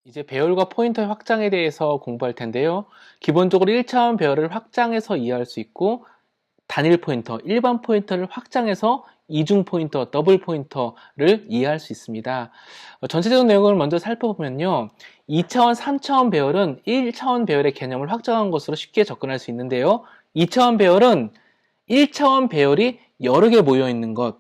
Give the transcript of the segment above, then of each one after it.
이제 배열과 포인터의 확장에 대해서 공부할 텐데요. 기본적으로 1차원 배열을 확장해서 이해할 수 있고, 단일 포인터, 일반 포인터를 확장해서 이중 포인터, 더블 포인터를 이해할 수 있습니다. 전체적인 내용을 먼저 살펴보면요. 2차원, 3차원 배열은 1차원 배열의 개념을 확장한 것으로 쉽게 접근할 수 있는데요. 2차원 배열은 1차원 배열이 여러 개 모여 있는 것,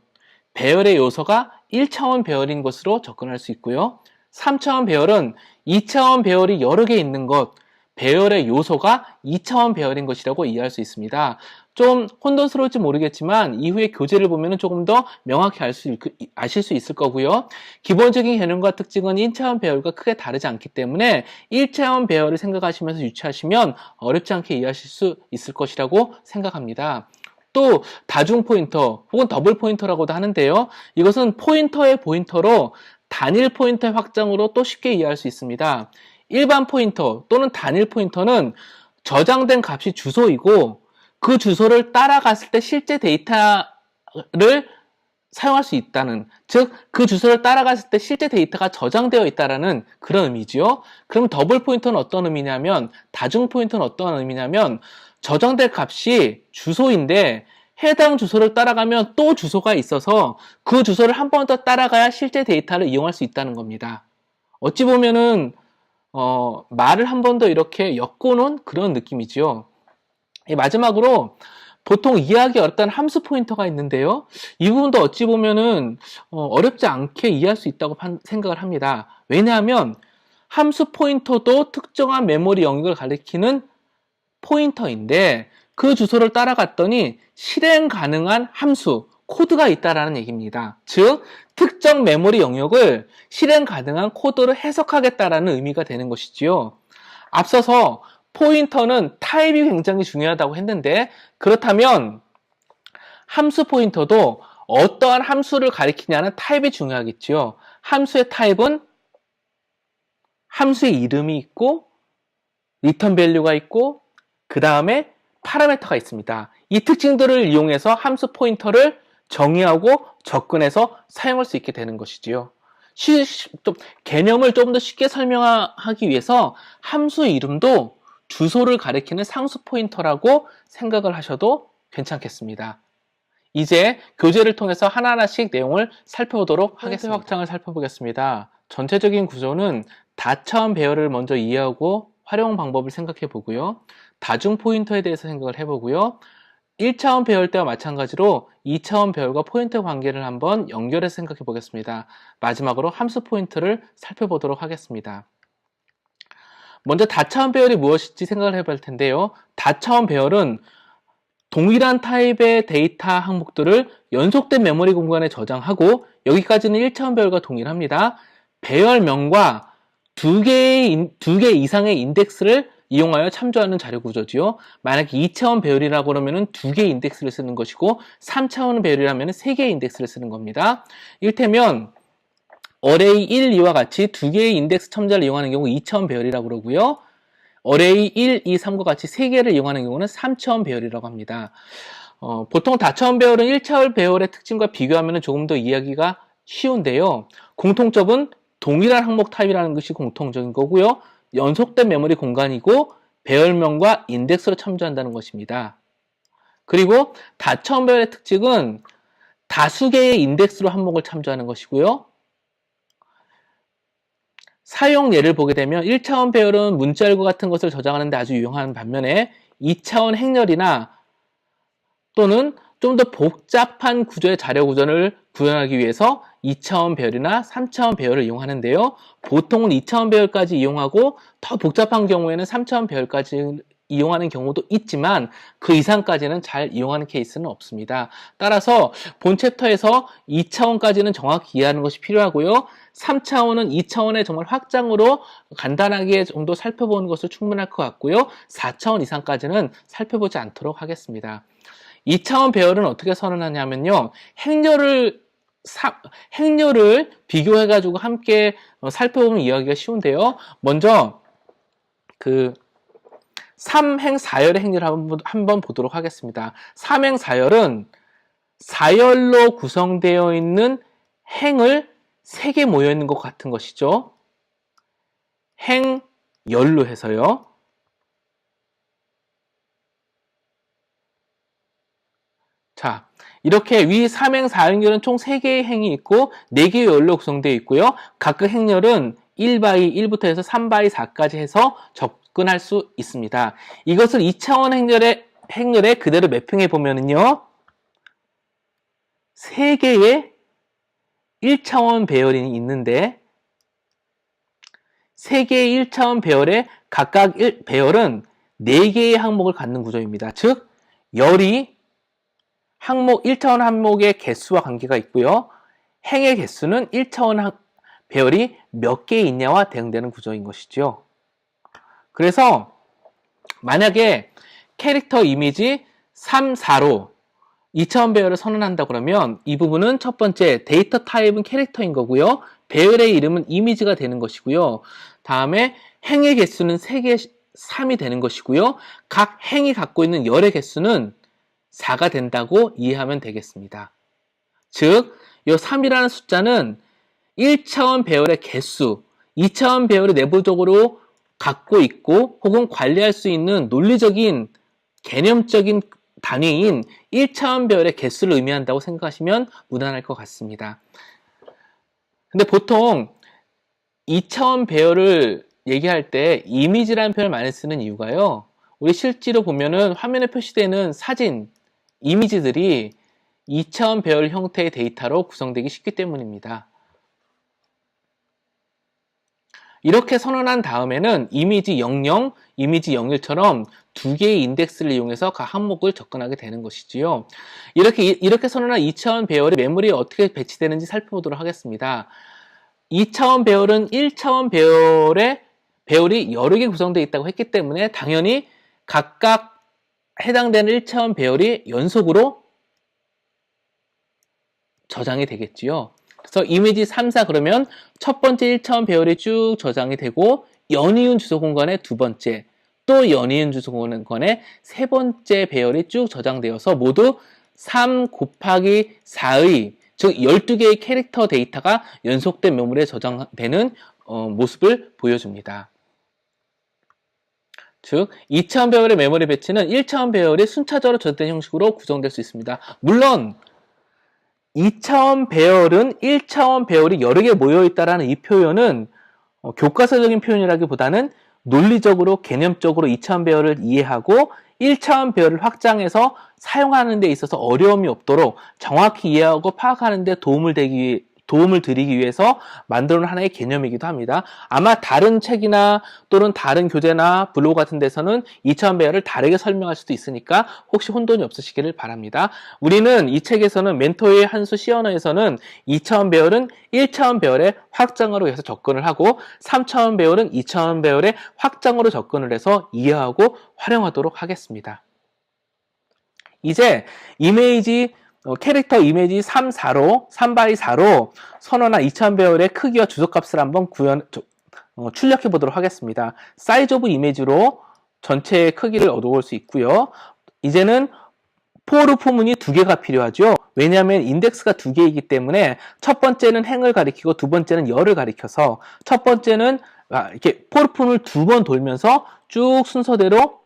배열의 요소가 1차원 배열인 것으로 접근할 수 있고요. 3차원 배열은 2차원 배열이 여러 개 있는 것, 배열의 요소가 2차원 배열인 것이라고 이해할 수 있습니다. 좀 혼돈스러울지 모르겠지만 이후에 교재를 보면 조금 더 명확히 아실 수 있을 거고요. 기본적인 개념과 특징은 1차원 배열과 크게 다르지 않기 때문에 1차원 배열을 생각하시면서 유추하시면 어렵지 않게 이해하실 수 있을 것이라고 생각합니다. 또 다중 포인터 혹은 더블 포인터라고도 하는데요. 이것은 포인터의 포인터로 단일 포인터의 확장으로 또 쉽게 이해할 수 있습니다. 일반 포인터 또는 단일 포인터는 저장된 값이 주소이고 그 주소를 따라갔을 때 실제 데이터를 사용할 수 있다는, 즉 그 주소를 따라갔을 때 실제 데이터가 저장되어 있다는 그런 의미죠. 그럼 더블 포인터는 어떤 의미냐면, 다중 포인터는 어떤 의미냐면 저장될 값이 주소인데 해당 주소를 따라가면 또 주소가 있어서 그 주소를 한 번 더 따라가야 실제 데이터를 이용할 수 있다는 겁니다. 어찌 보면은 말을 한 번 더 이렇게 엮어놓은 그런 느낌이지요. 마지막으로 보통 이해하기 어렵다는 함수 포인터가 있는데요. 이 부분도 어찌 보면은 어렵지 않게 이해할 수 있다고 생각을 합니다. 왜냐하면 함수 포인터도 특정한 메모리 영역을 가리키는 포인터인데 그 주소를 따라갔더니 실행 가능한 함수, 코드가 있다라는 얘기입니다. 즉, 특정 메모리 영역을 실행 가능한 코드로 해석하겠다라는 의미가 되는 것이지요. 앞서서 포인터는 타입이 굉장히 중요하다고 했는데, 그렇다면 함수 포인터도 어떠한 함수를 가리키냐는 타입이 중요하겠지요. 함수의 타입은 함수의 이름이 있고 리턴 밸류가 있고 그 다음에 파라미터가 있습니다. 이 특징들을 이용해서 함수 포인터를 정의하고 접근해서 사용할 수 있게 되는 것이지요. 개념을 조금 더 쉽게 설명하기 위해서 함수 이름도 주소를 가리키는 상수 포인터라고 생각을 하셔도 괜찮겠습니다. 이제 교재를 통해서 하나하나씩 내용을 살펴보도록 하겠습니다. 확장을 살펴보겠습니다. 전체적인 구조는 다차원 배열을 먼저 이해하고 활용 방법을 생각해 보고요. 다중 포인터에 대해서 생각을 해보고요. 1차원 배열 때와 마찬가지로 2차원 배열과 포인터 관계를 한번 연결해서 생각해 보겠습니다. 마지막으로 함수 포인터를 살펴보도록 하겠습니다. 먼저 다차원 배열이 무엇인지 생각을 해볼 텐데요. 다차원 배열은 동일한 타입의 데이터 항목들을 연속된 메모리 공간에 저장하고, 여기까지는 1차원 배열과 동일합니다. 배열명과 두 개 이상의 인덱스를 이용하여 참조하는 자료 구조지요. 만약에 2차원 배열이라고 그러면 2개의 인덱스를 쓰는 것이고 3차원 배열이라면 3개의 인덱스를 쓰는 겁니다. 이를테면 어레이 1, 2와 같이 2개의 인덱스 첨자를 이용하는 경우 2차원 배열이라고 그러고요. 어레이 1, 2, 3과 같이 3개를 이용하는 경우는 3차원 배열이라고 합니다. 보통 다차원 배열은 1차원 배열의 특징과 비교하면 조금 더 이해하기가 쉬운데요. 공통점은 동일한 항목 타입이라는 것이 공통적인 거고요. 연속된 메모리 공간이고 배열명과 인덱스로 참조한다는 것입니다. 그리고 다차원 배열의 특징은 다수 개의 인덱스로 항목을 참조하는 것이고요. 사용 예를 보게 되면 1차원 배열은 문자열고 같은 것을 저장하는 데 아주 유용한 반면에 2차원 행렬이나 또는 좀 더 복잡한 구조의 자료 구조를 구현하기 위해서 2차원 배열이나 3차원 배열을 이용하는데요. 보통은 2차원 배열까지 이용하고 더 복잡한 경우에는 3차원 배열까지 이용하는 경우도 있지만 그 이상까지는 잘 이용하는 케이스는 없습니다. 따라서 본 챕터에서 2차원까지는 정확히 이해하는 것이 필요하고요. 3차원은 2차원의 정말 확장으로 간단하게 정도 살펴보는 것도 충분할 것 같고요. 4차원 이상까지는 살펴보지 않도록 하겠습니다. 2차원 배열은 어떻게 선언하냐면요. 행렬을 비교해가지고 함께 살펴보면 이해하기가 쉬운데요. 먼저 그 3행4열의 행렬을 한번 보도록 하겠습니다. 3행4열은 4열로 구성되어 있는 행을 3개 모여 있는 것 같은 것이죠. 행열로 해서요. 자, 이렇게 위 3행, 4행열은 총 3개의 행이 있고 4개의 열로 구성되어 있고요. 각각 행열은 1바이 1부터 해서 3바이 4까지 해서 접근할 수 있습니다. 이것을 2차원 행열에 그대로 매핑해 보면은요. 3개의 1차원 배열이 있는데 3개의 1차원 배열에 각각 배열은 4개의 항목을 갖는 구조입니다. 즉, 열이 항목 1차원 항목의 개수와 관계가 있고요. 행의 개수는 1차원 배열이 몇 개 있냐와 대응되는 구조인 것이죠. 그래서 만약에 캐릭터 이미지 3, 4로 2차원 배열을 선언한다 그러면 이 부분은 첫 번째 데이터 타입은 캐릭터인 거고요. 배열의 이름은 이미지가 되는 것이고요. 다음에 행의 개수는 3개, 3이 되는 것이고요. 각 행이 갖고 있는 열의 개수는 4가 된다고 이해하면 되겠습니다. 즉, 이 3이라는 숫자는 1차원 배열의 개수, 2차원 배열을 내부적으로 갖고 있고 혹은 관리할 수 있는 논리적인 개념적인 단위인 1차원 배열의 개수를 의미한다고 생각하시면 무난할 것 같습니다. 근데 보통 2차원 배열을 얘기할 때 이미지라는 표현을 많이 쓰는 이유가요. 우리 실제로 보면은 화면에 표시되는 사진, 이미지들이 2차원 배열 형태의 데이터로 구성되기 쉽기 때문입니다. 이렇게 선언한 다음에는 이미지 00, 이미지 01처럼 두 개의 인덱스를 이용해서 각 항목을 접근하게 되는 것이지요. 이렇게 선언한 2차원 배열이 메모리에 어떻게 배치되는지 살펴보도록 하겠습니다. 2차원 배열은 1차원 배열이 여러 개 구성되어 있다고 했기 때문에 당연히 각각 해당되는 1차원 배열이 연속으로 저장이 되겠지요. 그래서 이미지 3, 4 그러면 첫 번째 1차원 배열이 쭉 저장이 되고 연이은 주소 공간에 두 번째, 또 연이은 주소 공간에 세 번째 배열이 쭉 저장되어서 모두 3 곱하기 4의 즉 12개의 캐릭터 데이터가 연속된 메모리에 저장되는 모습을 보여줍니다. 즉 2차원 배열의 메모리 배치는 1차원 배열이 순차적으로 저장된 형식으로 구성될 수 있습니다. 물론 2차원 배열은 1차원 배열이 여러 개 모여있다라는 이 표현은 교과서적인 표현이라기보다는 논리적으로 개념적으로 2차원 배열을 이해하고 1차원 배열을 확장해서 사용하는 데 있어서 어려움이 없도록 정확히 이해하고 파악하는 데 도움을 드리기 위해서 만들어 놓은 하나의 개념이기도 합니다. 아마 다른 책이나 또는 다른 교재나 블로그 같은 데서는 2차원 배열을 다르게 설명할 수도 있으니까 혹시 혼돈이 없으시기를 바랍니다. 우리는 이 책에서는 멘토의 한수 C 언어에서는 2차원 배열은 1차원 배열의 확장으로 해서 접근을 하고 3차원 배열은 2차원 배열의 확장으로 접근을 해서 이해하고 활용하도록 하겠습니다. 이제 캐릭터 이미지 3, 4로 3바이 4로 선언한 2차원 배열의 크기와 주소값을 한번 출력해 보도록 하겠습니다. 사이즈 오브 이미지로 전체의 크기를 얻어올 수 있고요. 이제는 for 포문이 두 개가 필요하죠. 왜냐하면 인덱스가 두 개이기 때문에 첫 번째는 행을 가리키고 두 번째는 열을 가리켜서 첫 번째는 이렇게 for 포문을 두 번 돌면서 쭉 순서대로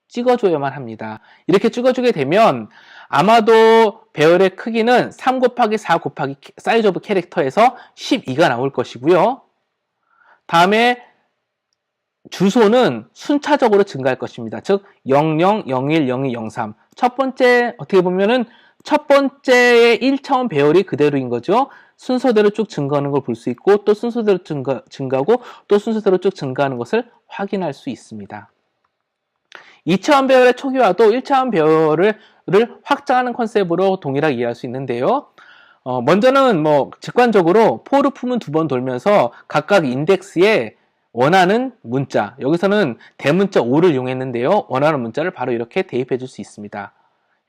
찍어줘야만 합니다. 이렇게 찍어주게 되면 아마도 배열의 크기는 3 곱하기 4 곱하기 사이즈 오브 캐릭터에서 12가 나올 것이고요. 다음에 주소는 순차적으로 증가할 것입니다. 즉 00, 01, 02, 03 첫 번째 어떻게 보면은 첫 번째의 1차원 배열이 그대로인 거죠. 순서대로 쭉 증가하는 걸 볼 수 있고 또 순서대로 증가하고 또 순서대로 쭉 증가하는 것을 확인할 수 있습니다. 2차원 배열의 초기화도 1차원 배열을 확장하는 컨셉으로 동일하게 이해할 수 있는데요. 먼저는 직관적으로 for 품은 두 번 돌면서 각각 인덱스에 원하는 문자, 여기서는 대문자 5를 이용했는데요. 원하는 문자를 바로 이렇게 대입해 줄 수 있습니다.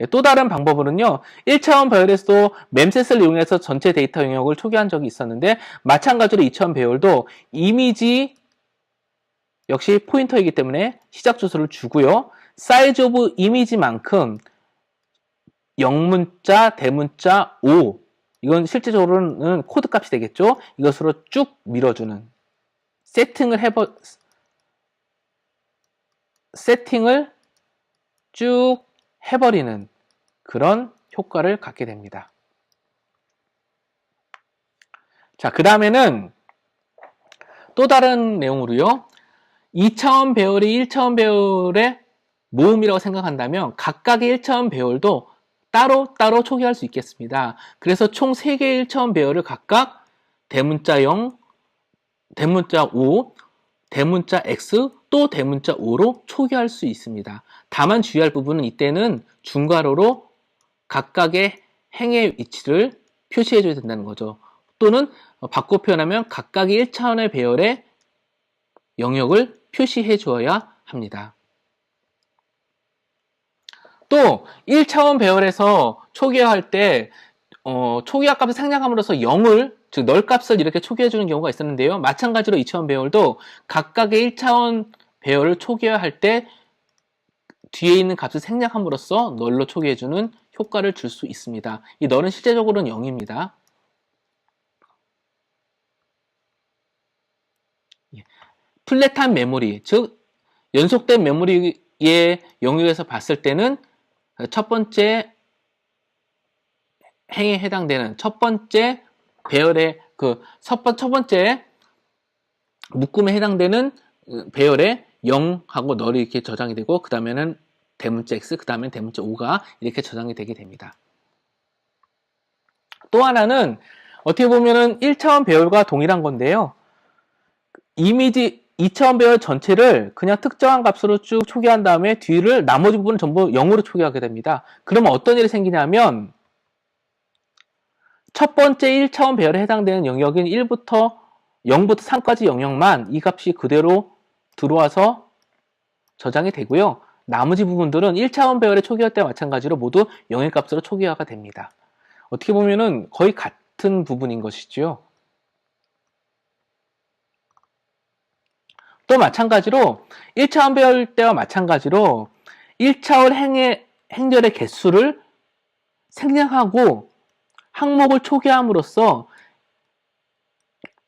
또 다른 방법으로는요. 1차원 배열에서도 mem셋을 이용해서 전체 데이터 영역을 초기화한 적이 있었는데 마찬가지로 2차원 배열도 이미지 역시 포인터이기 때문에 시작 주소를 주고요. 사이즈 오브 이미지만큼 영문자, 대문자 5 이건 실제적으로는 코드 값이 되겠죠. 이것으로 쭉 밀어주는 세팅을 쭉 해버리는 그런 효과를 갖게 됩니다. 자, 그 다음에는 또 다른 내용으로요. 2차원 배열이 1차원 배열의 모음이라고 생각한다면 각각의 1차원 배열도 따로 초기화할 수 있겠습니다. 그래서 총 3개의 1차원 배열을 각각 대문자 0, 대문자 5, 대문자 X, 또 대문자 5로 초기화할 수 있습니다. 다만 주의할 부분은 이때는 중괄호로 각각의 행의 위치를 표시해줘야 된다는 거죠. 또는 바꿔 표현하면 각각의 1차원의 배열의 영역을 표시해 주어야 합니다. 또 1차원 배열에서 초기화할 때 초기화 값을 생략함으로써 0을 즉 널 값을 이렇게 초기화해 주는 경우가 있었는데요. 마찬가지로 2차원 배열도 각각의 1차원 배열을 초기화할 때 뒤에 있는 값을 생략함으로써 널로 초기화해 주는 효과를 줄 수 있습니다. 이 널은 실제적으로는 0입니다. 플랫한 메모리, 즉 연속된 메모리의 영역에서 봤을 때는 첫 번째 행에 해당되는 첫 번째 배열의 첫 번째 묶음에 해당되는 배열의 0하고 널이 이렇게 저장이 되고 그 다음에는 대문자 X, 그 다음에 대문자 5가 이렇게 저장이 되게 됩니다. 또 하나는 어떻게 보면은 1차원 배열과 동일한 건데요. 이미지 2차원 배열 전체를 그냥 특정한 값으로 쭉 초기화한 다음에 뒤를 나머지 부분은 전부 0으로 초기화하게 됩니다. 그러면 어떤 일이 생기냐면 첫 번째 1차원 배열에 해당되는 영역인 0부터 3까지 영역만 이 값이 그대로 들어와서 저장이 되고요. 나머지 부분들은 1차원 배열의 초기화 때와 마찬가지로 모두 0의 값으로 초기화가 됩니다. 어떻게 보면은 거의 같은 부분인 것이죠. 또 마찬가지로 1차원 배열 때와 마찬가지로 1차원 행렬의 개수를 생략하고 항목을 초기화함으로써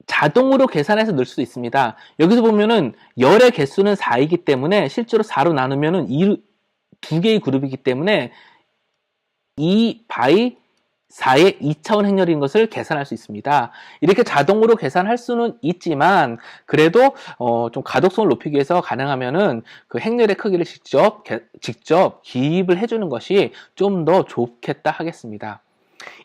자동으로 계산해서 넣을 수도 있습니다. 여기서 보면은 열의 개수는 4이기 때문에 실제로 4로 나누면은 2개의 그룹이기 때문에 2 by 4의 2차원 행렬인 것을 계산할 수 있습니다. 이렇게 자동으로 계산할 수는 있지만 그래도 좀 가독성을 높이기 위해서 가능하면은 그 행렬의 크기를 직접 기입을 해주는 것이 좀 더 좋겠다 하겠습니다.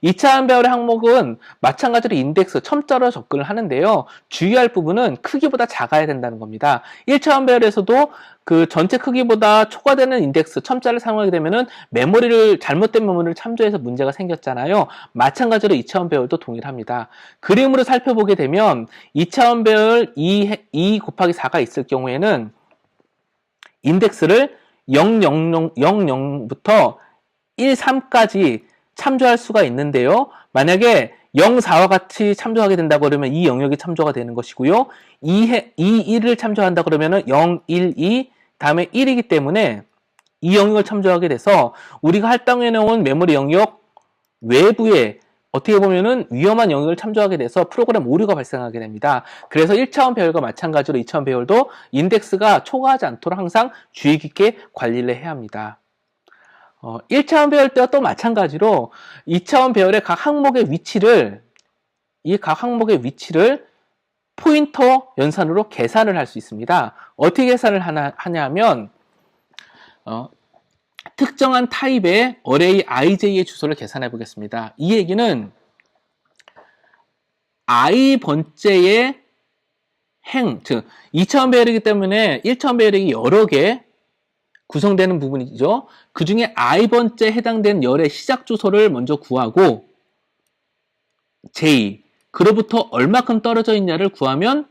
2차원 배열의 항목은 마찬가지로 인덱스, 첨자로 접근을 하는데요. 주의할 부분은 크기보다 작아야 된다는 겁니다. 1차원 배열에서도 그 전체 크기보다 초과되는 인덱스, 첨자를 사용하게 되면은 잘못된 메모리를 참조해서 문제가 생겼잖아요. 마찬가지로 2차원 배열도 동일합니다. 그림으로 살펴보게 되면 2차원 배열 2 곱하기 4가 있을 경우에는 인덱스를 00부터 13까지 참조할 수가 있는데요. 만약에 0, 4와 같이 참조하게 된다 그러면 이 영역이 참조가 되는 것이고요. 1을 참조한다 그러면 0, 1, 2 다음에 1이기 때문에 이 영역을 참조하게 돼서 우리가 할당해 놓은 메모리 영역 외부에 어떻게 보면은 위험한 영역을 참조하게 돼서 프로그램 오류가 발생하게 됩니다. 그래서 1차원 배열과 마찬가지로 2차원 배열도 인덱스가 초과하지 않도록 항상 주의 깊게 관리를 해야 합니다. 1차원 배열 때와 또 마찬가지로 2차원 배열의 각 항목의 위치를 포인터 연산으로 계산을 할 수 있습니다. 어떻게 계산을 하냐면 특정한 타입의 어레이 ij의 주소를 계산해 보겠습니다. 이 얘기는 i번째의 즉 2차원 배열이기 때문에 1차원 배열이 여러 개 구성되는 부분이죠. 그 중에 i번째 해당되는 열의 시작 주소를 먼저 구하고 j, 그로부터 얼마큼 떨어져 있냐를 구하면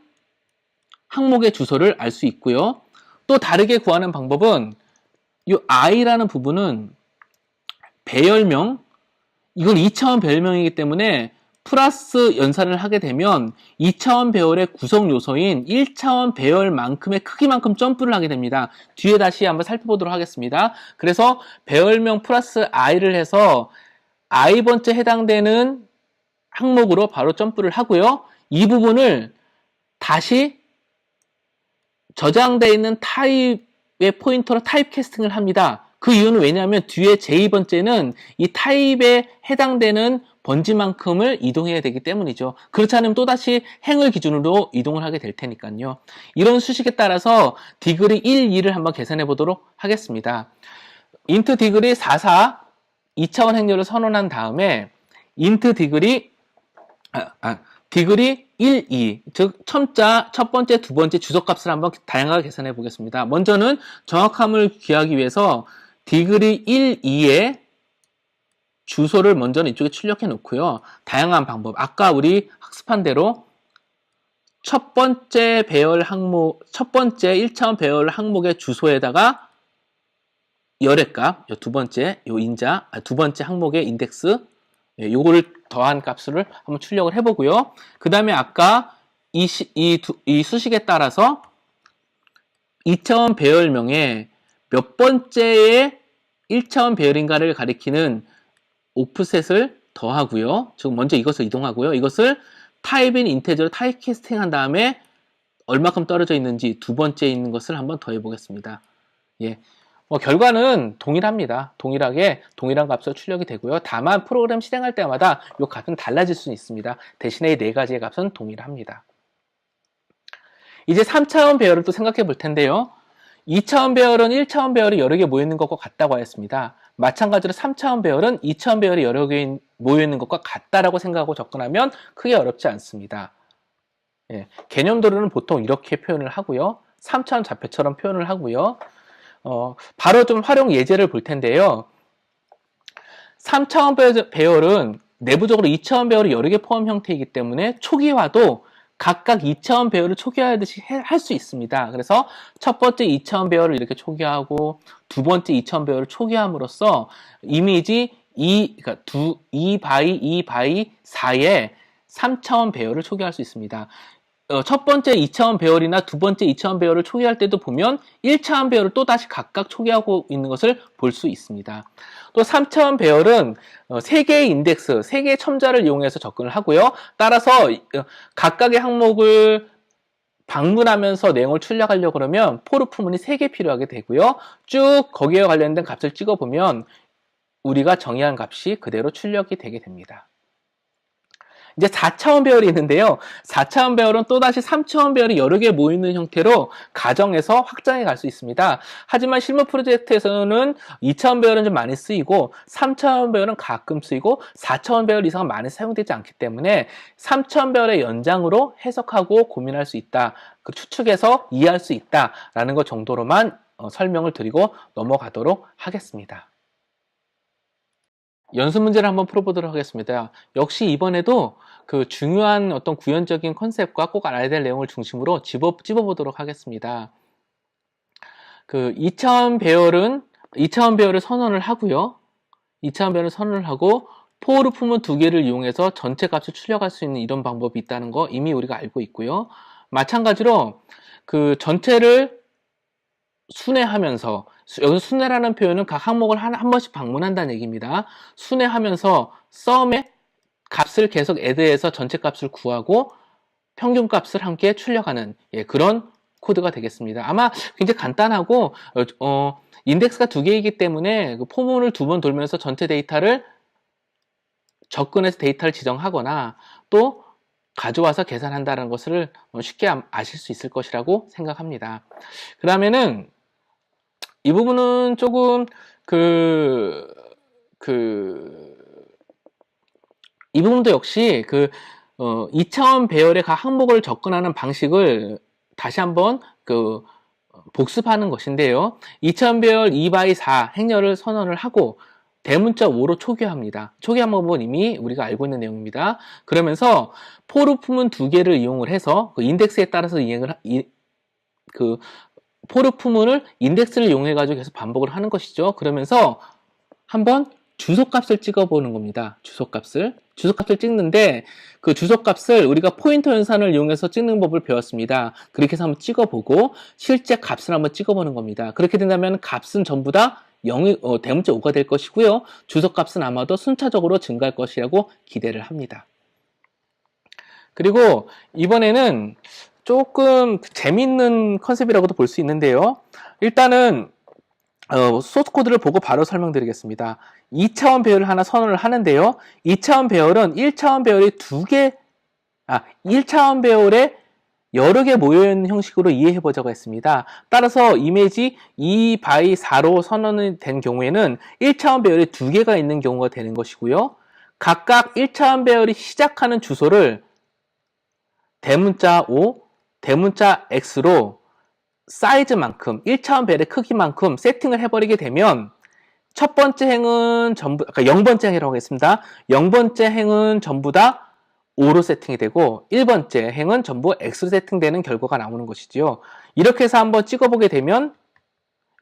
항목의 주소를 알 수 있고요. 또 다르게 구하는 방법은 이 i라는 부분은 배열명, 이건 2차원 배열명이기 때문에 플러스 연산을 하게 되면 2차원 배열의 구성 요소인 1차원 배열만큼의 크기만큼 점프를 하게 됩니다. 뒤에 다시 한번 살펴보도록 하겠습니다. 그래서 배열명 플러스 i를 해서 i번째 해당되는 항목으로 바로 점프를 하고요. 이 부분을 다시 저장되어 있는 타입의 포인터로 타입 캐스팅을 합니다. 그 이유는 왜냐하면 뒤에 제2번째는 이 타입에 해당되는 번지만큼을 이동해야 되기 때문이죠. 그렇지 않으면 또다시 행을 기준으로 이동을 하게 될 테니까요. 이런 수식에 따라서 디그리 1, 2를 한번 계산해 보도록 하겠습니다. int 디그리 44 2차원 행렬을 선언한 다음에 int 디그리 디그리 1, 2, 즉 첨자 첫 번째, 두 번째 주소값을 한번 다양하게 계산해 보겠습니다. 먼저는 정확함을 귀하기 위해서 디그리 1, 2의 주소를 먼저는 이쪽에 출력해 놓고요. 다양한 방법, 아까 우리 학습한 대로 첫 번째 배열 항목, 첫 번째 1차원 배열 항목의 주소에다가 열의 값, 두 번째 요 인자, 두 번째 항목의 인덱스, 요거를 더한 값을 한번 출력을 해보고요. 그 다음에 아까 이 수식에 따라서 2차원 배열명에 몇 번째의 1차원 배열인가를 가리키는 오프셋을 더하고요. 즉 먼저 이것을 이동하고요. 이것을 타입인 인테저로 타입 캐스팅 한 다음에 얼마큼 떨어져 있는지 두 번째에 있는 것을 한번 더해 보겠습니다. 예. 결과는 동일합니다. 동일하게 동일한 값으로 출력이 되고요. 다만 프로그램 실행할 때마다 이 값은 달라질 수는 있습니다. 대신에 이 네 가지의 값은 동일합니다. 이제 3차원 배열을 또 생각해 볼 텐데요. 2차원 배열은 1차원 배열이 여러 개 모여있는 것과 같다고 하였습니다. 마찬가지로 3차원 배열은 2차원 배열이 여러 개 모여있는 것과 같다라고 생각하고 접근하면 크게 어렵지 않습니다. 예, 개념도로는 보통 이렇게 표현을 하고요. 3차원 좌표처럼 표현을 하고요. 바로 좀 활용 예제를 볼 텐데요. 3차원 배열은 내부적으로 2차원 배열이 여러 개 포함 형태이기 때문에 초기화도 각각 2차원 배열을 초기화하듯이 할 수 있습니다. 그래서 첫 번째 2차원 배열을 이렇게 초기화하고 두 번째 2차원 배열을 초기화함으로써 이미지 2 바이 4의 3차원 배열을 초기화할 수 있습니다. 첫 번째 2차원 배열이나 두 번째 2차원 배열을 초기화할 때도 보면 1차원 배열을 또 다시 각각 초기화하고 있는 것을 볼 수 있습니다. 또 3차원 배열은 3개의 인덱스, 3개의 첨자를 이용해서 접근을 하고요. 따라서 각각의 항목을 방문하면서 내용을 출력하려고 그러면 포르 부문이 3개 필요하게 되고요. 쭉 거기에 관련된 값을 찍어보면 우리가 정의한 값이 그대로 출력이 되게 됩니다. 이제 4차원 배열이 있는데요. 4차원 배열은 또다시 3차원 배열이 여러 개 모이는 형태로 가정에서 확장해 갈 수 있습니다. 하지만 실무 프로젝트에서는 2차원 배열은 좀 많이 쓰이고 3차원 배열은 가끔 쓰이고 4차원 배열 이상은 많이 사용되지 않기 때문에 3차원 배열의 연장으로 해석하고 고민할 수 있다. 그 추측해서 이해할 수 있다라는 것 정도로만 설명을 드리고 넘어가도록 하겠습니다. 연습 문제를 한번 풀어보도록 하겠습니다. 역시 이번에도 그 중요한 어떤 구현적인 컨셉과 꼭 알아야 될 내용을 중심으로 찝어보도록 하겠습니다. 그 2차원 배열을 선언을 하고요. 2차원 배열을 선언을 하고 포르 부문 2개를 이용해서 전체 값을 출력할 수 있는 이런 방법이 있다는 거 이미 우리가 알고 있고요. 마찬가지로 그 전체를 순회하면서, 여기서 순회라는 표현은 각 항목을 한 번씩 방문한다는 얘기입니다. 순회하면서 썸의 값을 계속 애드해서 전체 값을 구하고 평균 값을 함께 출력하는 그런 코드가 되겠습니다. 아마 굉장히 간단하고 인덱스가 2개이기 때문에 그 포문을 2번 돌면서 전체 데이터를 접근해서 데이터를 지정하거나 또 가져와서 계산한다는 것을 쉽게 아실 수 있을 것이라고 생각합니다. 그러면은 이 부분은 조금 이 부분도 역시 2차원 배열의 각 항목을 접근하는 방식을 다시 한번 복습하는 것인데요. 2차원 배열 2x4 행렬을 선언을 하고 대문자 5로 초기화합니다. 초기화 방법은 이미 우리가 알고 있는 내용입니다. 그러면서 포르 부문 2개를 이용을 해서 그 인덱스에 따라서 포르 부문을 인덱스를 이용해 가지고 계속 반복을 하는 것이죠. 그러면서 한번 주소값을 찍어보는 겁니다. 주소값을 찍는데 그 주소값을 우리가 포인터 연산을 이용해서 찍는 법을 배웠습니다. 그렇게 해서 한번 찍어보고 실제 값을 한번 찍어보는 겁니다. 그렇게 된다면 값은 전부 다 대문자 5가 될 것이고요. 주소값은 아마도 순차적으로 증가할 것이라고 기대를 합니다. 그리고 이번에는 조금 재밌는 컨셉이라고도 볼 수 있는데요. 일단은 소스 코드를 보고 바로 설명드리겠습니다. 2차원 배열을 하나 선언을 하는데요. 2차원 배열은 1차원 배열이 1차원 배열에 여러 개 모여있는 형식으로 이해해보자고 했습니다. 따라서 이미지 2x4로 선언이 된 경우에는 1차원 배열이 2개가 있는 경우가 되는 것이고요. 각각 1차원 배열이 시작하는 주소를 대문자 5, 대문자 X로 사이즈만큼, 1차원 배열의 크기만큼 세팅을 해버리게 되면 첫 번째 행은 전부, 아까 0번째 행이라고 했습니다. 0번째 행은 전부 다 5로 세팅이 되고 1번째 행은 전부 X로 세팅되는 결과가 나오는 것이지요. 이렇게 해서 한번 찍어보게 되면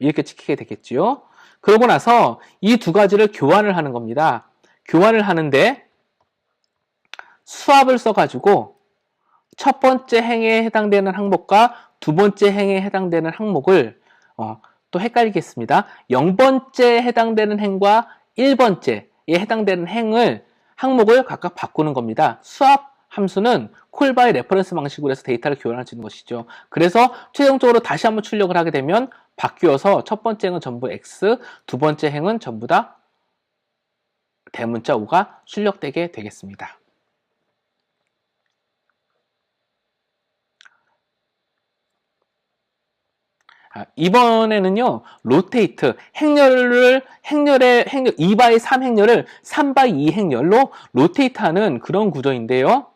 이렇게 찍히게 되겠지요. 그러고 나서 이 두 가지를 교환을 하는 겁니다. 교환을 하는데 수압을 써가지고 첫 번째 행에 해당되는 항목과 두 번째 행에 해당되는 항목을 또 헷갈리겠습니다. 0번째에 해당되는 행과 1번째에 해당되는 항목을 각각 바꾸는 겁니다. 수압 함수는 콜바이 레퍼런스 방식으로 해서 데이터를 교환할 수 있는 것이죠. 그래서 최종적으로 다시 한번 출력을 하게 되면 바뀌어서 첫 번째 행은 전부 X, 두 번째 행은 전부 다 대문자 5가 출력되게 되겠습니다. 이번에는요, 로테이트, 행렬의 2x3 행렬을 3x2 행렬로 로테이트 하는 그런 구조인데요.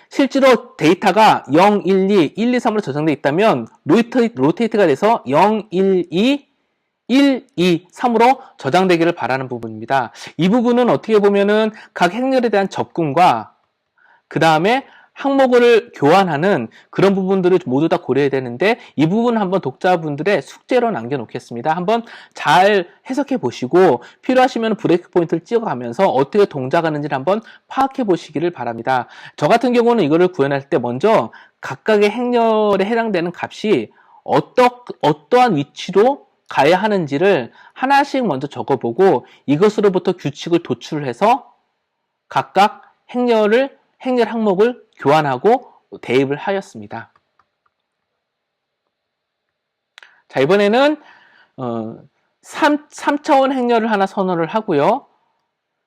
실제로 데이터가 0, 1, 2, 1, 2, 3으로 저장되어 있다면 로테이트가 돼서 0, 1, 2, 1, 2, 3으로 저장되기를 바라는 부분입니다. 이 부분은 어떻게 보면은 각 행렬에 대한 접근과 그 다음에 항목을 교환하는 그런 부분들을 모두 다 고려해야 되는데 이 부분 한번 독자분들의 숙제로 남겨놓겠습니다. 한번 잘 해석해 보시고 필요하시면 브레이크 포인트를 찍어가면서 어떻게 동작하는지를 한번 파악해 보시기를 바랍니다. 저 같은 경우는 이거를 구현할 때 먼저 각각의 행렬에 해당되는 값이 어떠한 위치로 가야 하는지를 하나씩 먼저 적어보고 이것으로부터 규칙을 도출해서 각각 행렬 항목을 교환하고 대입을 하였습니다. 자, 이번에는 3차원 행렬을 하나 선언을 하고요.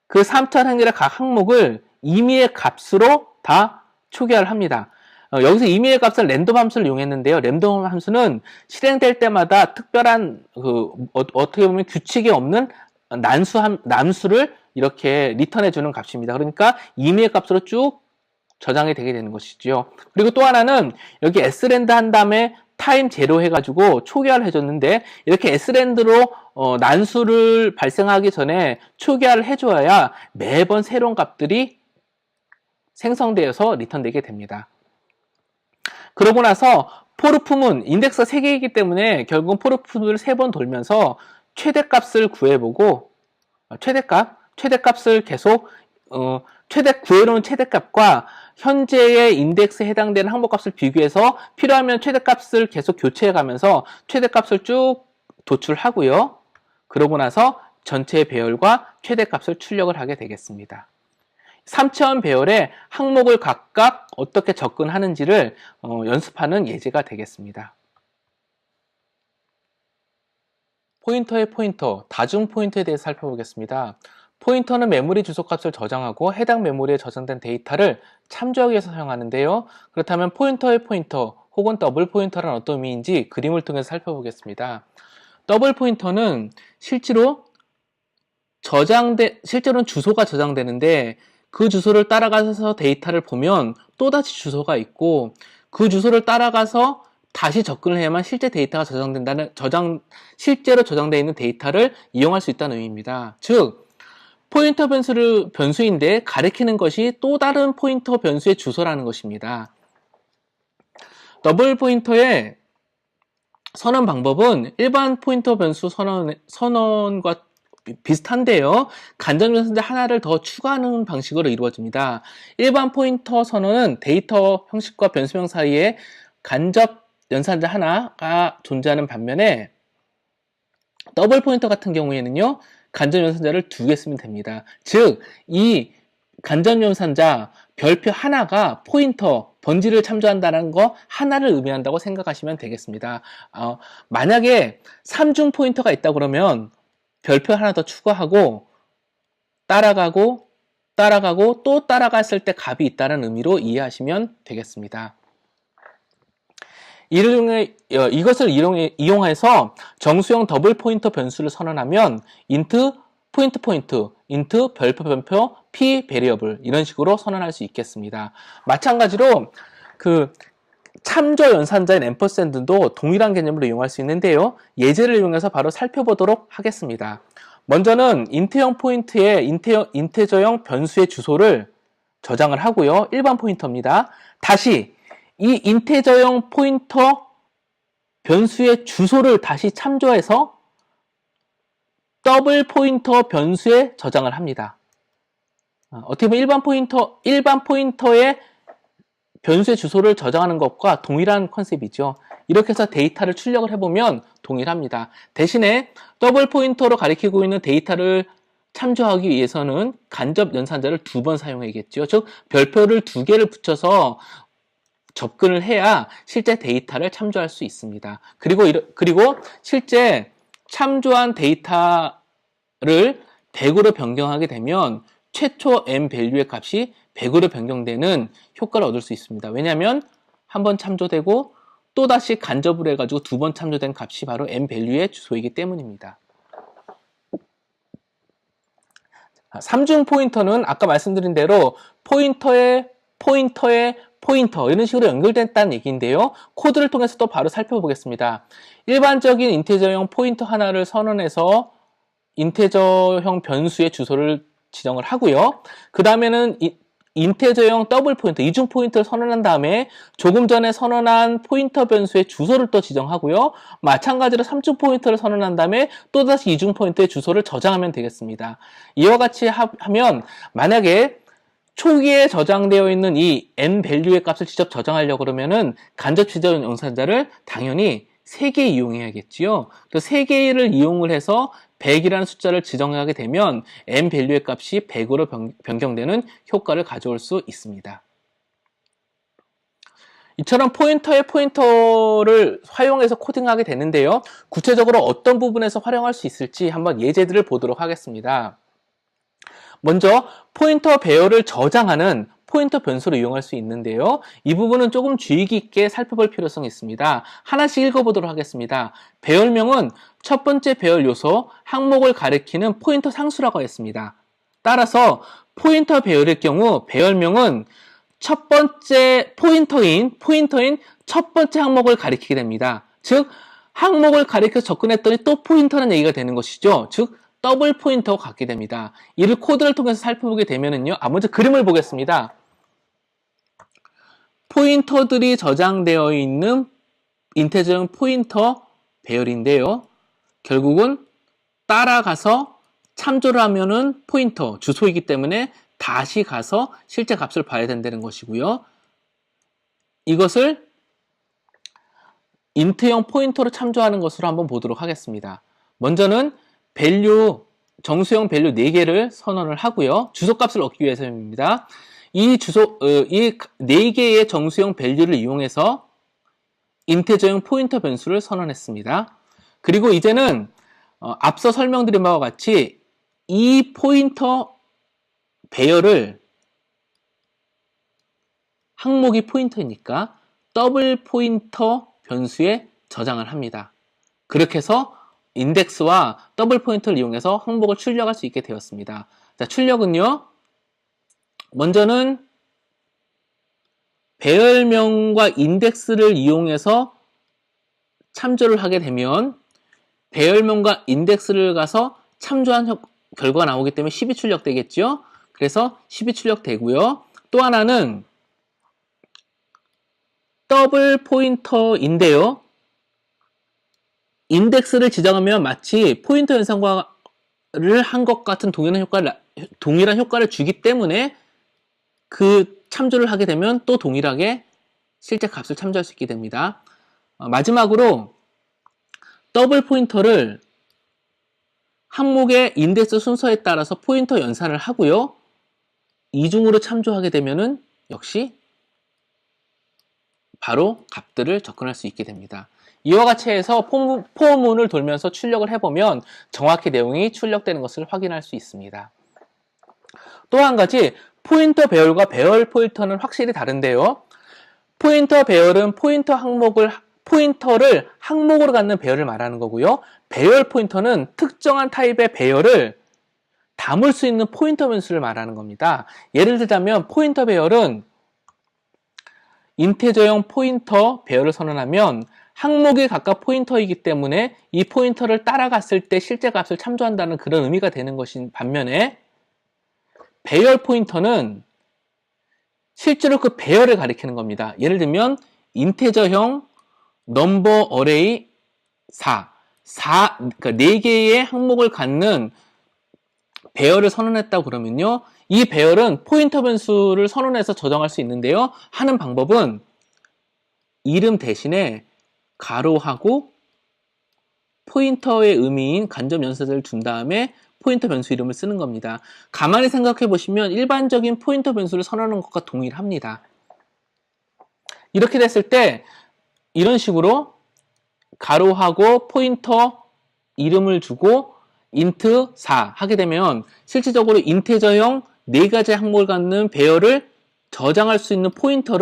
그 3차원 행렬의 각 항목을 임의의 값으로 다 초기화를 합니다. 여기서 임의의 값은 랜덤 함수를 이용했는데요. 랜덤 함수는 실행될 때마다 특별한 어떻게 보면 규칙이 없는 남수를 이렇게 리턴해주는 값입니다. 그러니까 임의의 값으로 쭉 저장이 되게 되는 것이죠. 그리고 또 하나는 여기 srand 한 다음에 타임 제로 해가지고 초기화를 해줬는데 이렇게 srand로 난수를 발생하기 전에 초기화를 해줘야 매번 새로운 값들이 생성되어서 리턴되게 됩니다. 그러고 나서 포르품은 인덱스가 3개이기 때문에 결국은 포르품을 3번 돌면서 최대값을 구해보고 최대값을 계속 구해놓은 최대값과 현재의 인덱스에 해당되는 항목값을 비교해서 필요하면 최대값을 계속 교체해가면서 최대값을 쭉 도출하고요. 그러고 나서 전체 배열과 최대값을 출력을 하게 되겠습니다. 3차원 배열에 항목을 각각 어떻게 접근하는지를 연습하는 예제가 되겠습니다. 포인터의 포인터, 다중 포인터에 대해서 살펴보겠습니다. 포인터는 메모리 주소값을 저장하고 해당 메모리에 저장된 데이터를 참조하기 위해서 사용하는데요. 그렇다면 포인터의 포인터 혹은 더블 포인터란 어떤 의미인지 그림을 통해서 살펴보겠습니다. 더블 포인터는 실제로는 주소가 저장되는데 그 주소를 따라가서 데이터를 보면 또다시 주소가 있고 그 주소를 따라가서 다시 접근을 해야만 실제 데이터가 실제로 저장되어 있는 데이터를 이용할 수 있다는 의미입니다. 즉, 포인터 변수인데 가리키는 것이 또 다른 포인터 변수의 주소라는 것입니다. 더블 포인터의 선언 방법은 일반 포인터 변수 선언과 비슷한데요. 간접 연산자 하나를 더 추가하는 방식으로 이루어집니다. 일반 포인터 선언은 데이터 형식과 변수명 사이에 간접 연산자 하나가 존재하는 반면에 더블 포인터 같은 경우에는요. 간접 연산자를 2개 쓰면 됩니다. 즉, 이 간접 연산자 별표 하나가 포인터, 번지를 참조한다는 거 하나를 의미한다고 생각하시면 되겠습니다. 만약에 3중 포인터가 있다 그러면 별표 하나 더 추가하고 따라가고 따라가고 또 따라갔을 때 값이 있다는 의미로 이해하시면 되겠습니다. 이것을 이용해서 정수형 더블 포인터 변수를 선언하면 int 포인트 int 별표 p 베리어블 이런 식으로 선언할 수 있겠습니다. 마찬가지로 그 참조 연산자인 앰퍼샌드도 동일한 개념으로 이용할 수 있는데요. 예제를 이용해서 바로 살펴보도록 하겠습니다. 먼저는 인트형 포인트에 인테저형 변수의 주소를 저장을 하고요. 일반 포인터입니다. 다시 이 인테저형 포인터 변수의 주소를 다시 참조해서 더블 포인터 변수에 저장을 합니다. 어떻게 보면 일반 포인터의 변수의 주소를 저장하는 것과 동일한 컨셉이죠. 이렇게 해서 데이터를 출력을 해보면 동일합니다. 대신에 더블 포인터로 가리키고 있는 데이터를 참조하기 위해서는 간접 연산자를 2번 사용해야겠죠. 즉 별표를 2개를 붙여서 접근을 해야 실제 데이터를 참조할 수 있습니다. 그리고 실제 참조한 데이터를 100으로 변경하게 되면 최초 m 밸류의 값이 100으로 변경되는 효과를 얻을 수 있습니다. 왜냐하면 한번 참조되고 또다시 간접으로 해가지고 2번 참조된 값이 바로 m 밸류의 주소이기 때문입니다. 3중 포인터는 아까 말씀드린 대로 포인터에 포인터 이런 식으로 연결됐다는 얘기인데요. 코드를 통해서 또 바로 살펴보겠습니다. 일반적인 인테저형 포인터 하나를 선언해서 인테저형 변수의 주소를 지정을 하고요. 그 다음에는 인테저형 더블 포인터, 이중 포인터를 선언한 다음에 조금 전에 선언한 포인터 변수의 주소를 또 지정하고요. 마찬가지로 3중 포인터를 선언한 다음에 또다시 이중 포인터의 주소를 저장하면 되겠습니다. 이와 같이 하면 만약에 초기에 저장되어 있는 이 n 밸류의 값을 직접 저장하려고 그러면은 간접 지정 연산자를 당연히 3개 이용해야겠지요. 그 3개를 이용을 해서 100이라는 숫자를 지정하게 되면 n 밸류의 값이 100으로 변경되는 효과를 가져올 수 있습니다. 이처럼 포인터를 활용해서 코딩하게 되는데요. 구체적으로 어떤 부분에서 활용할 수 있을지 한번 예제들을 보도록 하겠습니다. 먼저 포인터 배열을 저장하는 포인터 변수를 이용할 수 있는데요. 이 부분은 조금 주의 깊게 살펴볼 필요성이 있습니다. 하나씩 읽어보도록 하겠습니다. 배열명은 첫 번째 배열 요소 항목을 가리키는 포인터 상수라고 했습니다. 따라서 포인터 배열의 경우 배열명은 첫 번째 포인터인 첫 번째 항목을 가리키게 됩니다. 즉 항목을 가리켜서 접근했더니 또 포인터라는 얘기가 되는 것이죠. 즉 더블 포인터가 갖게 됩니다. 이를 코드를 통해서 살펴보게 되면은요. 먼저 그림을 보겠습니다. 포인터들이 저장되어 있는 인테저형 포인터 배열인데요. 결국은 따라가서 참조를 하면은 포인터, 주소이기 때문에 다시 가서 실제 값을 봐야 된다는 것이고요. 이것을 인트형 포인터로 참조하는 것으로 한번 보도록 하겠습니다. 먼저는 정수형 밸류 4개를 선언을 하고요. 주소값을 얻기 위해서입니다. 이 4개의 정수형 밸류를 이용해서 인테저형 포인터 변수를 선언했습니다. 그리고 이제는 앞서 설명드린 바와 같이 이 포인터 배열을 항목이 포인터이니까 더블 포인터 변수에 저장을 합니다. 그렇게 해서 인덱스와 더블 포인터를 이용해서 항목을 출력할 수 있게 되었습니다. 자, 출력은요. 먼저는 배열명과 인덱스를 이용해서 참조를 하게 되면 배열명과 인덱스를 가서 참조한 결과가 나오기 때문에 10이 출력되겠죠. 그래서 10이 출력되고요. 또 하나는 더블 포인터인데요. 인덱스를 지정하면 마치 포인터 연산과를 한 것 같은 동일한 효과를 주기 때문에 그 참조를 하게 되면 또 동일하게 실제 값을 참조할 수 있게 됩니다. 마지막으로 더블 포인터를 항목의 인덱스 순서에 따라서 포인터 연산을 하고요. 이중으로 참조하게 되면은 역시 바로 값들을 접근할 수 있게 됩니다. 이와 같이 해서 포문을 돌면서 출력을 해보면 정확히 내용이 출력되는 것을 확인할 수 있습니다. 또 한 가지, 포인터 배열과 배열 포인터는 확실히 다른데요. 포인터 배열은 포인터를 항목으로 갖는 배열을 말하는 거고요. 배열 포인터는 특정한 타입의 배열을 담을 수 있는 포인터 변수를 말하는 겁니다. 예를 들자면 포인터 배열은 인테저형 포인터 배열을 선언하면 항목이 각각 포인터이기 때문에 이 포인터를 따라갔을 때 실제 값을 참조한다는 그런 의미가 되는 것인 반면에 배열 포인터는 실제로 그 배열을 가리키는 겁니다. 예를 들면 인테저형 넘버 어레이 4, 그러니까 4개의 항목을 갖는 배열을 선언했다고 그러면요. 이 배열은 포인터 변수를 선언해서 저장할 수 있는데요. 하는 방법은 이름 대신에 가로하고 포인터의 의미인 간접 연산자를 둔 다음에 포인터 변수 이름을 쓰는 겁니다. 가만히 생각해 보시면 일반적인 포인터 변수를 선언하는 것과 동일합니다. 이렇게 됐을 때 이런 식으로 가로하고 포인터 이름을 주고 int 4 하게 되면 실질적으로 인테저형 4가지 항목을 갖는 배열을 저장할 수 있는 포인터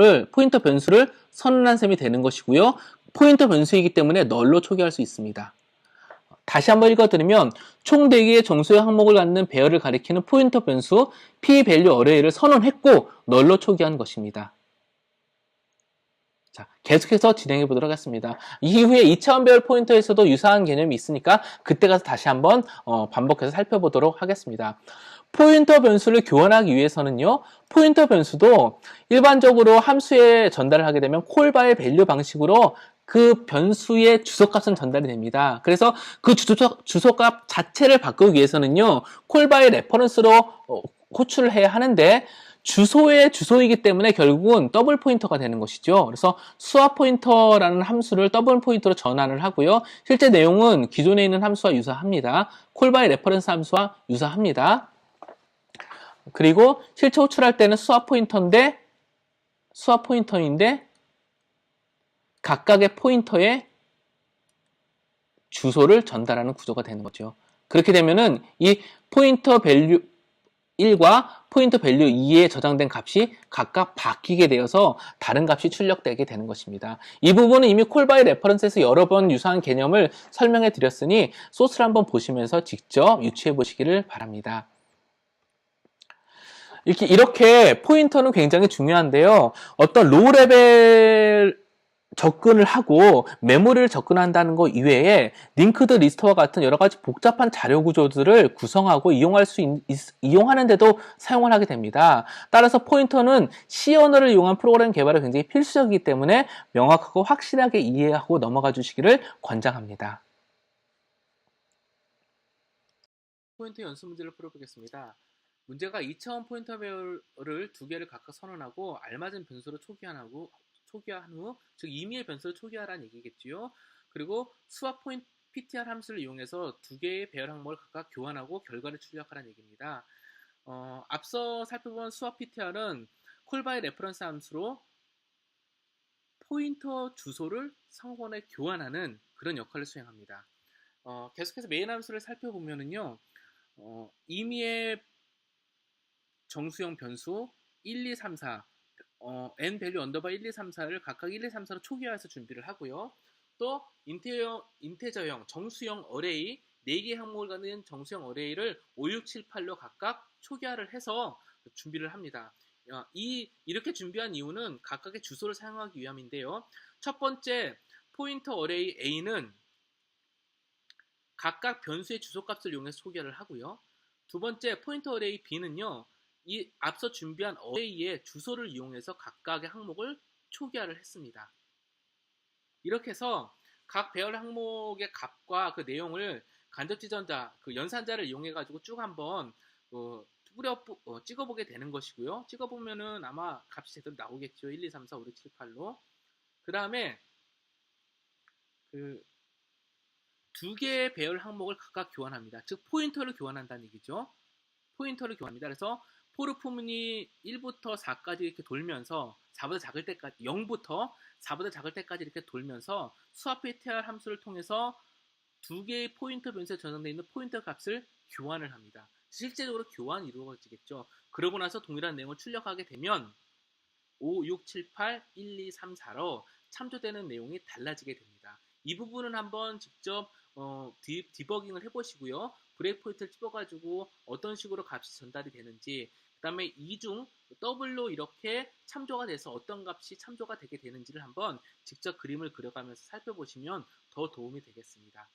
변수를 선언한 셈이 되는 것이고요. 포인터 변수이기 때문에 널로 초기화할 수 있습니다. 다시 한번 읽어드리면 총 4개의 정수의 항목을 갖는 배열을 가리키는 포인터 변수 p-value array를 선언했고 널로 초기화한 것입니다. 자, 계속해서 진행해 보도록 하겠습니다. 이후에 2차원 배열 포인터에서도 유사한 개념이 있으니까 그때 가서 다시 한번 반복해서 살펴보도록 하겠습니다. 포인터 변수를 교환하기 위해서는요, 포인터 변수도 일반적으로 함수에 전달을 하게 되면 콜바의 밸류 방식으로 그 변수의 주소값은 전달이 됩니다. 그래서 그 주소값 자체를 바꾸기 위해서는요, 콜바의 레퍼런스로 호출을 해야 하는데 주소의 주소이기 때문에 결국은 더블 포인터가 되는 것이죠. 그래서 수화 포인터라는 함수를 더블 포인터로 전환을 하고요. 실제 내용은 기존에 있는 함수와 유사합니다. 콜바의 레퍼런스 함수와 유사합니다. 그리고 실제 호출할 때는 수화 포인터인데 각각의 포인터에 주소를 전달하는 구조가 되는 거죠. 그렇게 되면은 이 포인터 밸류 1과 포인터 밸류 2에 저장된 값이 각각 바뀌게 되어서 다른 값이 출력되게 되는 것입니다. 이 부분은 이미 콜바이 레퍼런스에서 여러 번 유사한 개념을 설명해 드렸으니 소스를 한번 보시면서 직접 유추해 보시기를 바랍니다. 이렇게 포인터는 굉장히 중요한데요. 어떤 로우 레벨 접근을 하고 메모리를 접근한다는 것 이외에 링크드 리스트와 같은 여러 가지 복잡한 자료 구조들을 구성하고 이용하는데도 사용을 하게 됩니다. 따라서 포인터는 C 언어를 이용한 프로그램 개발에 굉장히 필수적이기 때문에 명확하고 확실하게 이해하고 넘어가 주시기를 권장합니다. 포인터 연습 문제를 풀어보겠습니다. 문제가 2차원 포인터 배열을 2개를 각각 선언하고 알맞은 변수로 초기화한 후, 즉 임의의 변수를 초기화하라는 얘기겠지요. 그리고 수학 PTR 함수를 이용해서 2개의 배열 항목을 각각 교환하고 결과를 출력하라는 얘기입니다. 앞서 살펴본 수학 PTR은 콜바이 레퍼런스 함수로 포인터 주소를 상호간에 교환하는 그런 역할을 수행합니다. 계속해서 메인 함수를 살펴보면은요, 임의의 정수형 변수 1, 2, 3, 4 n 밸류 언더바 1, 2, 3, 4를 각각 1, 2, 3, 4로 초기화해서 준비를 하고요. 또 인테저형 정수형 어레이 4개의 항목을 갖는 정수형 어레이를 5, 6, 7, 8로 각각 초기화를 해서 준비를 합니다. 이렇게 준비한 이유는 각각의 주소를 사용하기 위함인데요. 첫 번째 포인터 어레이 A는 각각 변수의 주소값을 이용해서 초기화를 하고요. 두 번째 포인터 어레이 B는요. 이 앞서 준비한 어레이의 주소를 이용해서 각각의 항목을 초기화를 했습니다. 이렇게 해서 각 배열 항목의 값과 그 내용을 간접지전자, 그 연산자를 이용해 가지고 쭉 한번 찍어보게 되는 것이고요. 찍어보면은 아마 값이 제대로 나오겠죠. 1, 2, 3, 4, 5, 6, 7, 8로. 그 다음에 그 2개의 배열 항목을 각각 교환합니다. 즉 포인터를 교환한다는 얘기죠. 포인터를 교환합니다. 그래서 포르 부분이 1부터 4까지 이렇게 돌면서 4보다 작을 때까지 0부터 4보다 작을 때까지 이렇게 돌면서 수아PTR 함수를 통해서 두 개의 포인터 변수에 저장되어 있는 포인터 값을 교환을 합니다. 실제적으로 교환이 이루어지겠죠. 그러고 나서 동일한 내용을 출력하게 되면 5, 6, 7, 8, 1, 2, 3, 4로 참조되는 내용이 달라지게 됩니다. 이 부분은 한번 직접 디버깅을 해보시고요. 브레이크 포인트를 집어가지고 어떤 식으로 값이 전달이 되는지, 그 다음에 이중 더블로 이렇게 참조가 돼서 어떤 값이 참조가 되게 되는지를 한번 직접 그림을 그려가면서 살펴보시면 더 도움이 되겠습니다.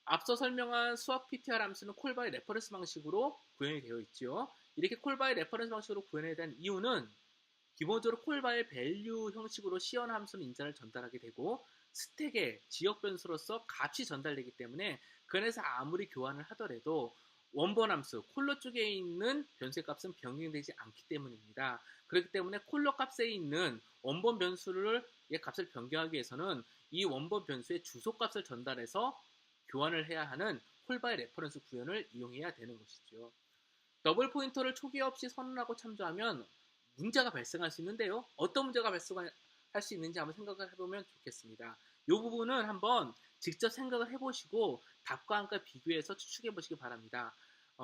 앞서 설명한 수아PTR 함수는 콜바이 레퍼런스 방식으로 구현이 되어 있죠. 이렇게 콜바이 레퍼런스 방식으로 구현에 대한 이유는 기본적으로 콜바의 밸류 형식으로 시연 함수는 인자를 전달하게 되고 스택의 지역 변수로서 값이 전달되기 때문에 그 안에서 아무리 교환을 하더라도 원본 함수, 콜러 쪽에 있는 변수의 값은 변경되지 않기 때문입니다. 그렇기 때문에 콜러 값에 있는 원본 변수의 값을 변경하기 위해서는 이 원본 변수의 주소값을 전달해서 교환을 해야 하는 콜바의 레퍼런스 구현을 이용해야 되는 것이죠. 더블 포인터를 초기 없이 선언하고 참조하면 문제가 발생할 수 있는데요. 어떤 문제가 발생할 수 있는지 한번 생각을 해보면 좋겠습니다. 이 부분은 한번 직접 생각을 해보시고 답과 함께 비교해서 추측해 보시기 바랍니다.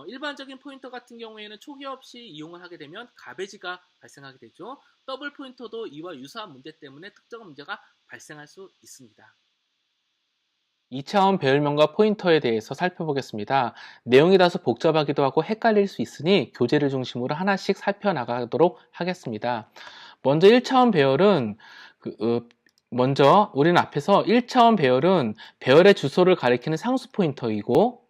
일반적인 포인터 같은 경우에는 초기 없이 이용을 하게 되면 가베지가 발생하게 되죠. 더블 포인터도 이와 유사한 문제 때문에 특정한 문제가 발생할 수 있습니다. 2차원 배열명과 포인터에 대해서 살펴보겠습니다. 내용이 다소 복잡하기도 하고 헷갈릴 수 있으니 교재를 중심으로 하나씩 살펴나가도록 하겠습니다. 먼저 1차원 배열은 먼저 우리는 앞에서 1차원 배열은 배열의 주소를 가리키는 상수 포인터이고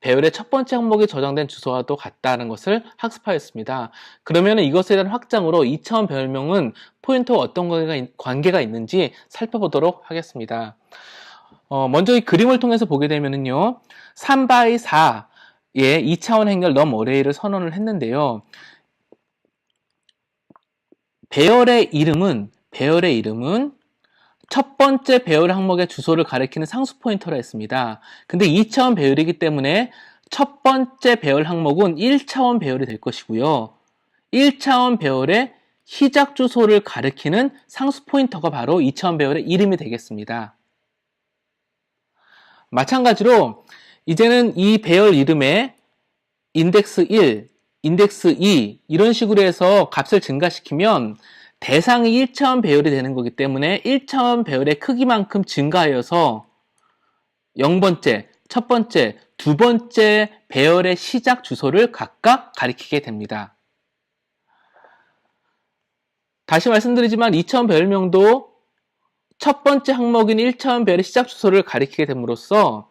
배열의 첫 번째 항목에 저장된 주소와도 같다는 것을 학습하였습니다. 그러면 이것에 대한 확장으로 2차원 배열명은 포인터와 어떤 관계가 있는지 살펴보도록 하겠습니다. 먼저 이 그림을 통해서 보게 되면은요, 3x4의 2차원 행렬 넘 어레이를 선언을 했는데요. 배열의 이름은 첫 번째 배열 항목의 주소를 가리키는 상수 포인터라 했습니다. 근데 2차원 배열이기 때문에 첫 번째 배열 항목은 1차원 배열이 될 것이고요. 1차원 배열의 시작 주소를 가리키는 상수 포인터가 바로 2차원 배열의 이름이 되겠습니다. 마찬가지로 이제는 이 배열 이름에 인덱스 1, 인덱스 2 이런 식으로 해서 값을 증가시키면 대상이 1차원 배열이 되는 거기 때문에 1차원 배열의 크기만큼 증가하여서 0번째, 첫 번째, 두 번째 배열의 시작 주소를 각각 가리키게 됩니다. 다시 말씀드리지만 2차원 배열명도 첫 번째 항목인 1차원 배열의 시작 주소를 가리키게 됨으로써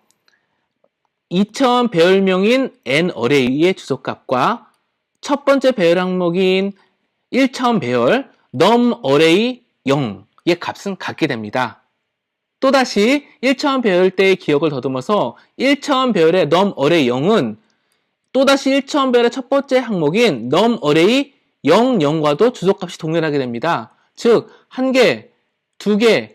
2차원 배열명인 n 어레이의 주소값과 첫 번째 배열 항목인 1차원 배열 num 어레이 0의 값은 같게 됩니다. 또다시 1차원 배열 때의 기억을 더듬어서 1차원 배열의 num 어레이 0은 또다시 1차원 배열의 첫 번째 항목인 num 어레이 0, 0과도 주소값이 동일하게 됩니다. 즉, 1개, 2개,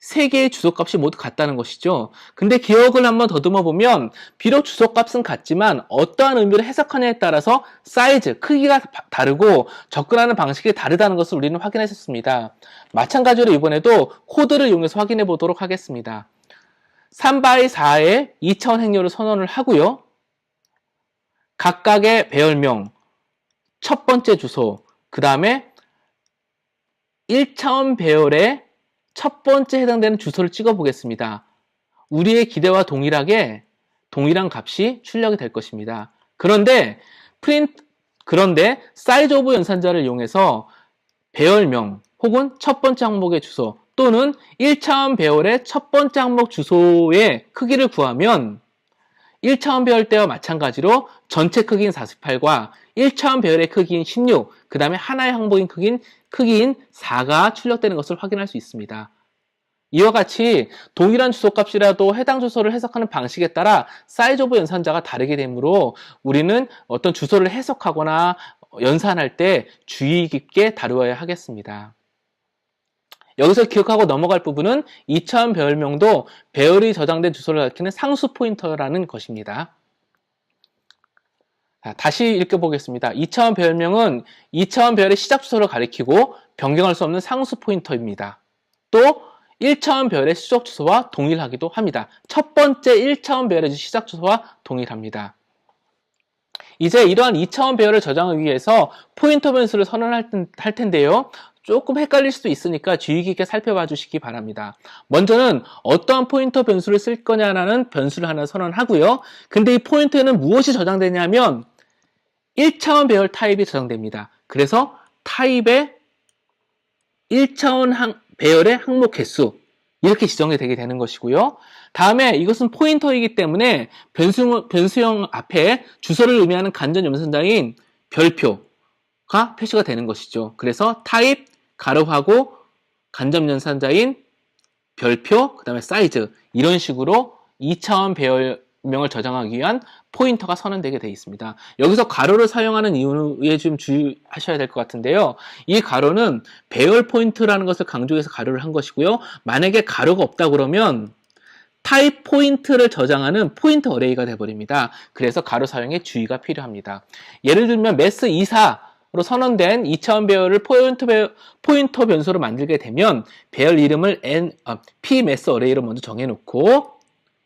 3개의 주소값이 모두 같다는 것이죠. 근데 기억을 한번 더듬어 보면 비록 주소값은 같지만 어떠한 의미로 해석하냐에 따라서 사이즈, 크기가 다르고 접근하는 방식이 다르다는 것을 우리는 확인했었습니다. 마찬가지로 이번에도 코드를 이용해서 확인해 보도록 하겠습니다. 3x4의 2차원 행렬을 선언을 하고요. 각각의 배열명, 첫 번째 주소, 그 다음에 1차원 배열의 첫 번째 해당되는 주소를 찍어 보겠습니다. 우리의 기대와 동일한 값이 출력이 될 것입니다. 그런데 사이즈 오브 연산자를 이용해서 배열명 혹은 첫 번째 항목의 주소 또는 1차원 배열의 첫 번째 항목 주소의 크기를 구하면 1차원 배열 때와 마찬가지로 전체 크기인 48과 1차원 배열의 크기인 16, 그 다음에 하나의 항목인 크기인 4가 출력되는 것을 확인할 수 있습니다. 이와 같이 동일한 주소값이라도 해당 주소를 해석하는 방식에 따라 사이즈 오브 연산자가 다르게 되므로 우리는 어떤 주소를 해석하거나 연산할 때 주의 깊게 다루어야 하겠습니다. 여기서 기억하고 넘어갈 부분은 2차원 배열명도 배열이 저장된 주소를 가리키는 상수 포인터라는 것입니다. 자, 다시 읽어보겠습니다. 2차원 배열명은 2차원 배열의 시작 주소를 가리키고 변경할 수 없는 상수 포인터입니다. 또 1차원 배열의 시작 주소와 동일하기도 합니다. 첫 번째 1차원 배열의 시작 주소와 동일합니다. 이제 이러한 2차원 배열을 저장하기 위해서 포인터 변수를 선언할 텐데요. 조금 헷갈릴 수도 있으니까 주의 깊게 살펴봐 주시기 바랍니다. 먼저는 어떠한 포인터 변수를 쓸 거냐라는 변수를 하나 선언하고요. 근데 이 포인터에는 무엇이 저장되냐면 1차원 배열 타입이 저장됩니다. 그래서 타입의 1차원 배열의 항목 개수 이렇게 지정이 되게 되는 것이고요. 다음에 이것은 포인터이기 때문에 변수형 앞에 주소를 의미하는 간접 연산자인 별표가 표시가 되는 것이죠. 그래서 타입 가로하고 간접 연산자인 별표, 그 다음에 사이즈 이런 식으로 2차원 배열명을 저장하기 위한 포인터가 선언되게 되어 있습니다. 여기서 가로를 사용하는 이유에 좀 주의하셔야 될 것 같은데요. 이 가로는 배열 포인트라는 것을 강조해서 가로를 한 것이고요. 만약에 가로가 없다 그러면 타입 포인트를 저장하는 포인트 어레이가 되어버립니다. 그래서 가로 사용에 주의가 필요합니다. 예를 들면 매스 24로 선언된 2차원 배열을 포인터 변수로 만들게 되면 배열 이름을 p 매스 어레이로 먼저 정해놓고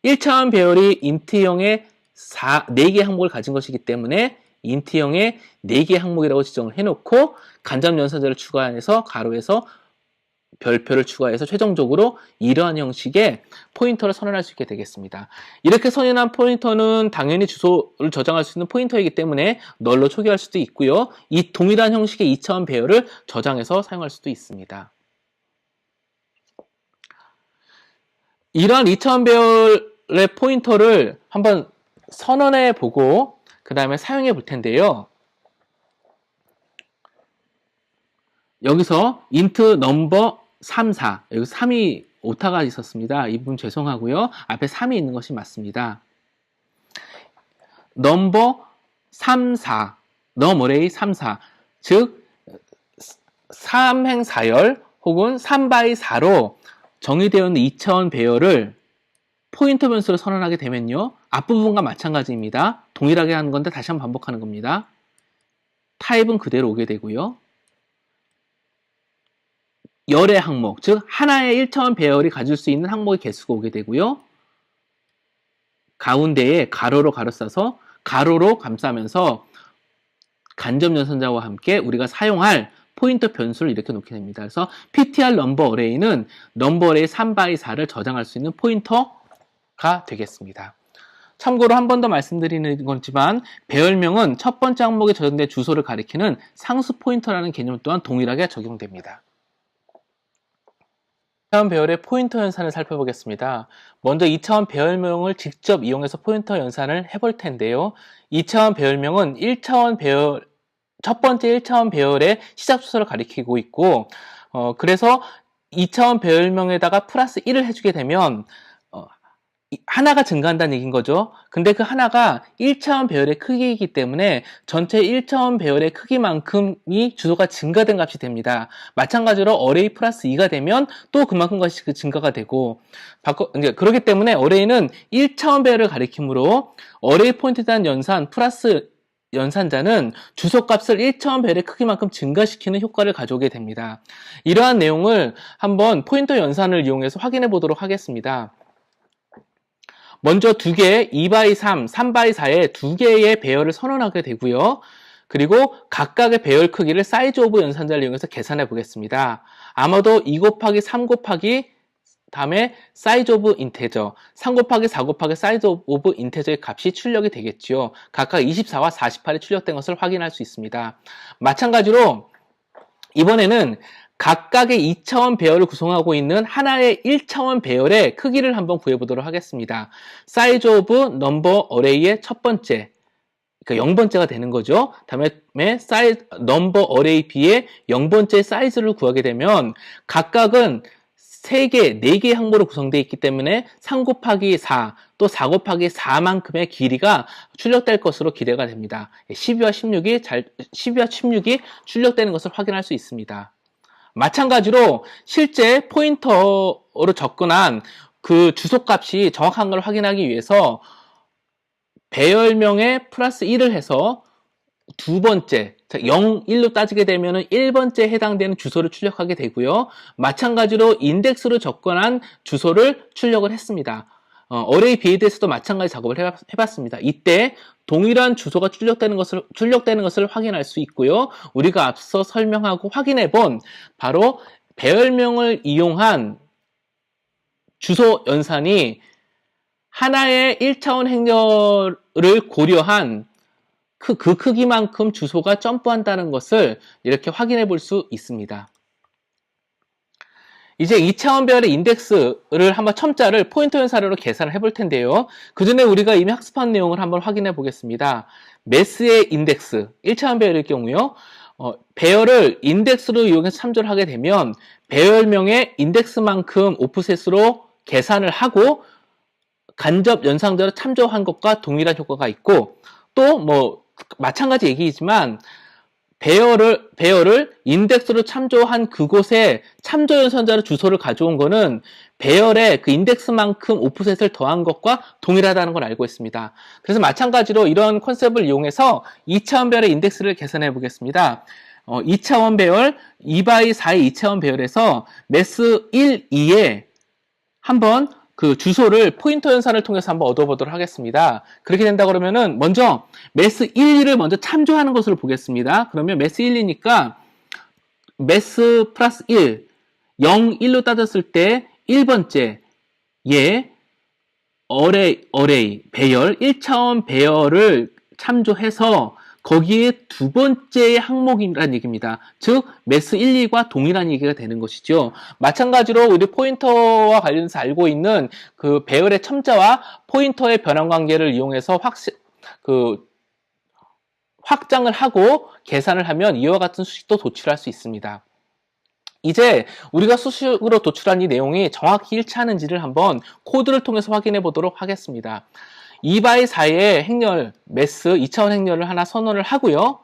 1차원 배열이 인트형의 4개 항목을 가진 것이기 때문에 인트형의 4개 항목이라고 지정을 해놓고 간접 연산자를 추가해서 가로에서 별표를 추가해서 최종적으로 이러한 형식의 포인터를 선언할 수 있게 되겠습니다. 이렇게 선언한 포인터는 당연히 주소를 저장할 수 있는 포인터이기 때문에 널로 초기화할 수도 있고요. 이 동일한 형식의 2차원 배열을 저장해서 사용할 수도 있습니다. 이러한 2차원 배열의 포인터를 한번 선언해 보고 그 다음에 사용해 볼 텐데요. 여기서 int number 3, 4 여기 3이 오타가 있었습니다. 이 부분 죄송하고요. 앞에 3이 있는 것이 맞습니다. number 3, 4 num array 3, 4 즉 3행 4열 혹은 3x4로 정의되어 있는 2차원 배열을 포인터 변수로 선언하게 되면요. 앞부분과 마찬가지입니다. 동일하게 하는 건데 다시 한번 반복하는 겁니다. 타입은 그대로 오게 되고요. 열의 항목, 즉 하나의 1차원 배열이 가질 수 있는 항목의 개수가 오게 되고요. 가운데에 가로로 가로 싸서 가로로 감싸면서 간접 연산자와 함께 우리가 사용할 포인터 변수를 이렇게 놓게 됩니다. 그래서 ptr number array는 number array 3x4를 저장할 수 있는 포인터가 되겠습니다. 참고로 한 번 더 말씀드리는 거지만 배열명은 첫 번째 항목에 저장된 주소를 가리키는 상수 포인터라는 개념 또한 동일하게 적용됩니다. 2차원 배열의 포인터 연산을 살펴보겠습니다. 먼저 2차원 배열명을 직접 이용해서 포인터 연산을 해볼 텐데요. 2차원 배열명은 1차원 배열, 첫 번째 1차원 배열의 시작 주소를 가리키고 있고, 그래서 2차원 배열명에다가 플러스 1을 해주게 되면 하나가 증가한다는 얘기인 거죠. 근데 그 하나가 1차원 배열의 크기이기 때문에 전체 1차원 배열의 크기만큼이 주소가 증가된 값이 됩니다. 마찬가지로 어레이 플러스 2가 되면 또 그만큼 값이 증가가 되고 그렇기 때문에 어레이는 1차원 배열을 가리키므로 어레이 포인트에 대한 연산 플러스 연산자는 주소값을 1차원 배열의 크기만큼 증가시키는 효과를 가져오게 됩니다. 이러한 내용을 한번 포인터 연산을 이용해서 확인해 보도록 하겠습니다. 먼저 두 개, 2x3, 3x4의 두 개의 배열을 선언하게 되고요. 그리고 각각의 배열 크기를 사이즈 오브 연산자를 이용해서 계산해 보겠습니다. 아마도 2 곱하기 3 곱하기 다음에 사이즈 오브 인테저, 3 곱하기 4 곱하기 사이즈 오브 인테저의 값이 출력이 되겠죠. 각각 24와 48이 출력된 것을 확인할 수 있습니다. 마찬가지로 이번에는 각각의 2차원 배열을 구성하고 있는 하나의 1차원 배열의 크기를 한번 구해보도록 하겠습니다. 사이즈 오브 넘버 어레이의 첫 번째, 그러니까 0번째가 되는 거죠. 다음에 넘버 어레이 B의 0번째 사이즈를 구하게 되면 각각은 3개, 4개의 항목으로 구성되어 있기 때문에 3 곱하기 4, 또 4 곱하기 4만큼의 길이가 출력될 것으로 기대가 됩니다. 12와 16이 출력되는 것을 확인할 수 있습니다. 마찬가지로 실제 포인터로 접근한 그 주소값이 정확한 걸 확인하기 위해서 배열명에 플러스 1을 해서 두 번째, 0, 1로 따지게 되면은 1번째에 해당되는 주소를 출력하게 되고요. 마찬가지로 인덱스로 접근한 주소를 출력을 했습니다. 어레이 BAD에서도 마찬가지 작업을 해봤습니다. 이때 동일한 주소가 출력되는 것을 확인할 수 있고요. 우리가 앞서 설명하고 확인해 본 바로 배열명을 이용한 주소 연산이 하나의 1차원 행렬을 고려한 그 크기만큼 주소가 점프한다는 것을 이렇게 확인해 볼 수 있습니다. 이제 2차원 배열의 인덱스를 한번 첨자를 포인터 연산으로 계산을 해볼 텐데요. 그 전에 우리가 이미 학습한 내용을 한번 확인해 보겠습니다. 매스의 인덱스, 1차원 배열일 경우요. 배열을 인덱스로 이용해서 참조를 하게 되면 배열명의 인덱스만큼 오프셋으로 계산을 하고 간접 연상자로 참조한 것과 동일한 효과가 있고, 또 마찬가지 얘기이지만 배열을 인덱스로 참조한 그곳에 참조 연산자로 주소를 가져온 거는 배열에 그 인덱스만큼 오프셋을 더한 것과 동일하다는 걸 알고 있습니다. 그래서 마찬가지로 이런 컨셉을 이용해서 2차원 배열의 인덱스를 계산해 보겠습니다. 2차원 배열 2x4의 2차원 배열에서 매스 1, 2에 한번 그 주소를 포인터 연산을 통해서 한번 얻어보도록 하겠습니다. 그렇게 된다 그러면은 먼저 매스 1, 2를 먼저 참조하는 것으로 보겠습니다. 그러면 매스 1, 2니까 매스 플러스 1, 0, 1로 따졌을 때 1번째 예 어레이 배열 1차원 배열을 참조해서 거기에 두 번째의 항목이라는 얘기입니다. 즉 매스 1, 2과 동일한 얘기가 되는 것이죠. 마찬가지로 우리 포인터와 관련해서 알고 있는 그 배열의 첨자와 포인터의 변환 관계를 이용해서 확장을 하고 계산을 하면 이와 같은 수식도 도출할 수 있습니다. 이제 우리가 수식으로 도출한 이 내용이 정확히 일치하는지를 한번 코드를 통해서 확인해 보도록 하겠습니다. 2x4의 행렬, 매스 2차원 행렬을 하나 선언을 하고요.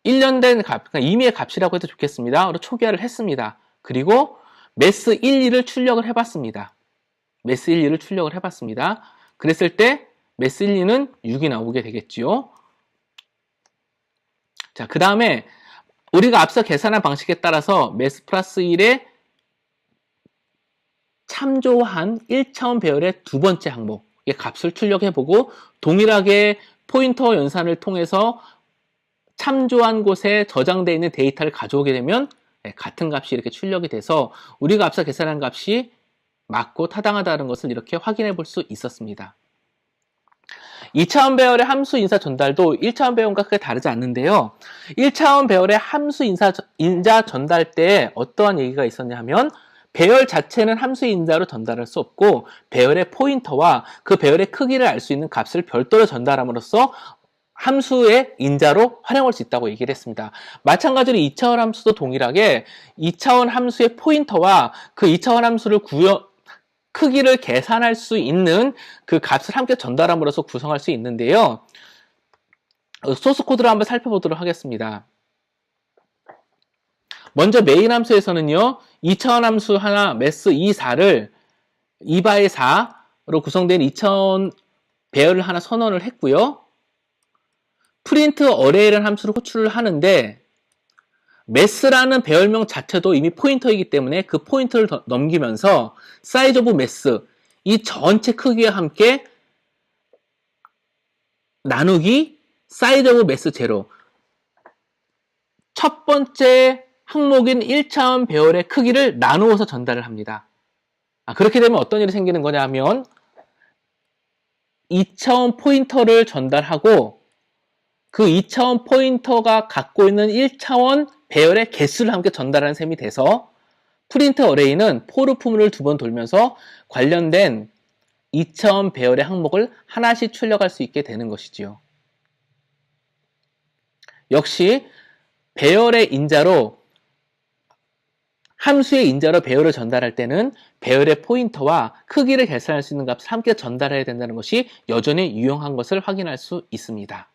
1년된 값, 그러니까 임의의 값이라고 해도 좋겠습니다. 초기화를 했습니다. 그리고 매스 1, 2를 출력을 해봤습니다. 매스 1, 2를 출력을 해봤습니다. 그랬을 때 매스 1, 2는 6이 나오게 되겠지요. 자, 그 다음에 우리가 앞서 계산한 방식에 따라서 매스 플러스 1에 참조한 1차원 배열의 두 번째 항목 값을 출력해보고 동일하게 포인터 연산을 통해서 참조한 곳에 저장되어 있는 데이터를 가져오게 되면 같은 값이 이렇게 출력이 돼서 우리가 앞서 계산한 값이 맞고 타당하다는 것을 이렇게 확인해 볼 수 있었습니다. 2차원 배열의 함수 인사 전달도 1차원 배열과 크게 다르지 않는데요. 1차원 배열의 함수 인자 전달 때 어떠한 얘기가 있었냐 하면 배열 자체는 함수 인자로 전달할 수 없고 배열의 포인터와 그 배열의 크기를 알 수 있는 값을 별도로 전달함으로써 함수의 인자로 활용할 수 있다고 얘기를 했습니다. 마찬가지로 2차원 함수도 동일하게 2차원 함수의 포인터와 그 2차원 함수를 크기를 계산할 수 있는 그 값을 함께 전달함으로써 구성할 수 있는데요. 소스 코드를 한번 살펴보도록 하겠습니다. 먼저 메인 함수에서는요, 2차원 함수 하나, 매스 2, 4를 2x4로 구성된 2차원 배열을 하나 선언을 했고요. 프린트 어레이라는 함수를 호출을 하는데, 매스라는 배열명 자체도 이미 포인터이기 때문에 그 포인터를 넘기면서 사이즈 오브 매스, 이 전체 크기와 함께 나누기 사이즈 오브 매스 제로. 첫 번째 항목인 1차원 배열의 크기를 나누어서 전달을 합니다. 그렇게 되면 어떤 일이 생기는 거냐 하면 2차원 포인터를 전달하고 그 2차원 포인터가 갖고 있는 1차원 배열의 개수를 함께 전달하는 셈이 돼서 프린트 어레이는 포르 품을 두 번 돌면서 관련된 2차원 배열의 항목을 하나씩 출력할 수 있게 되는 것이지요. 역시 배열의 인자로 함수의 인자로 배열을 전달할 때는 배열의 포인터와 크기를 계산할 수 있는 값을 함께 전달해야 된다는 것이 여전히 유용한 것을 확인할 수 있습니다.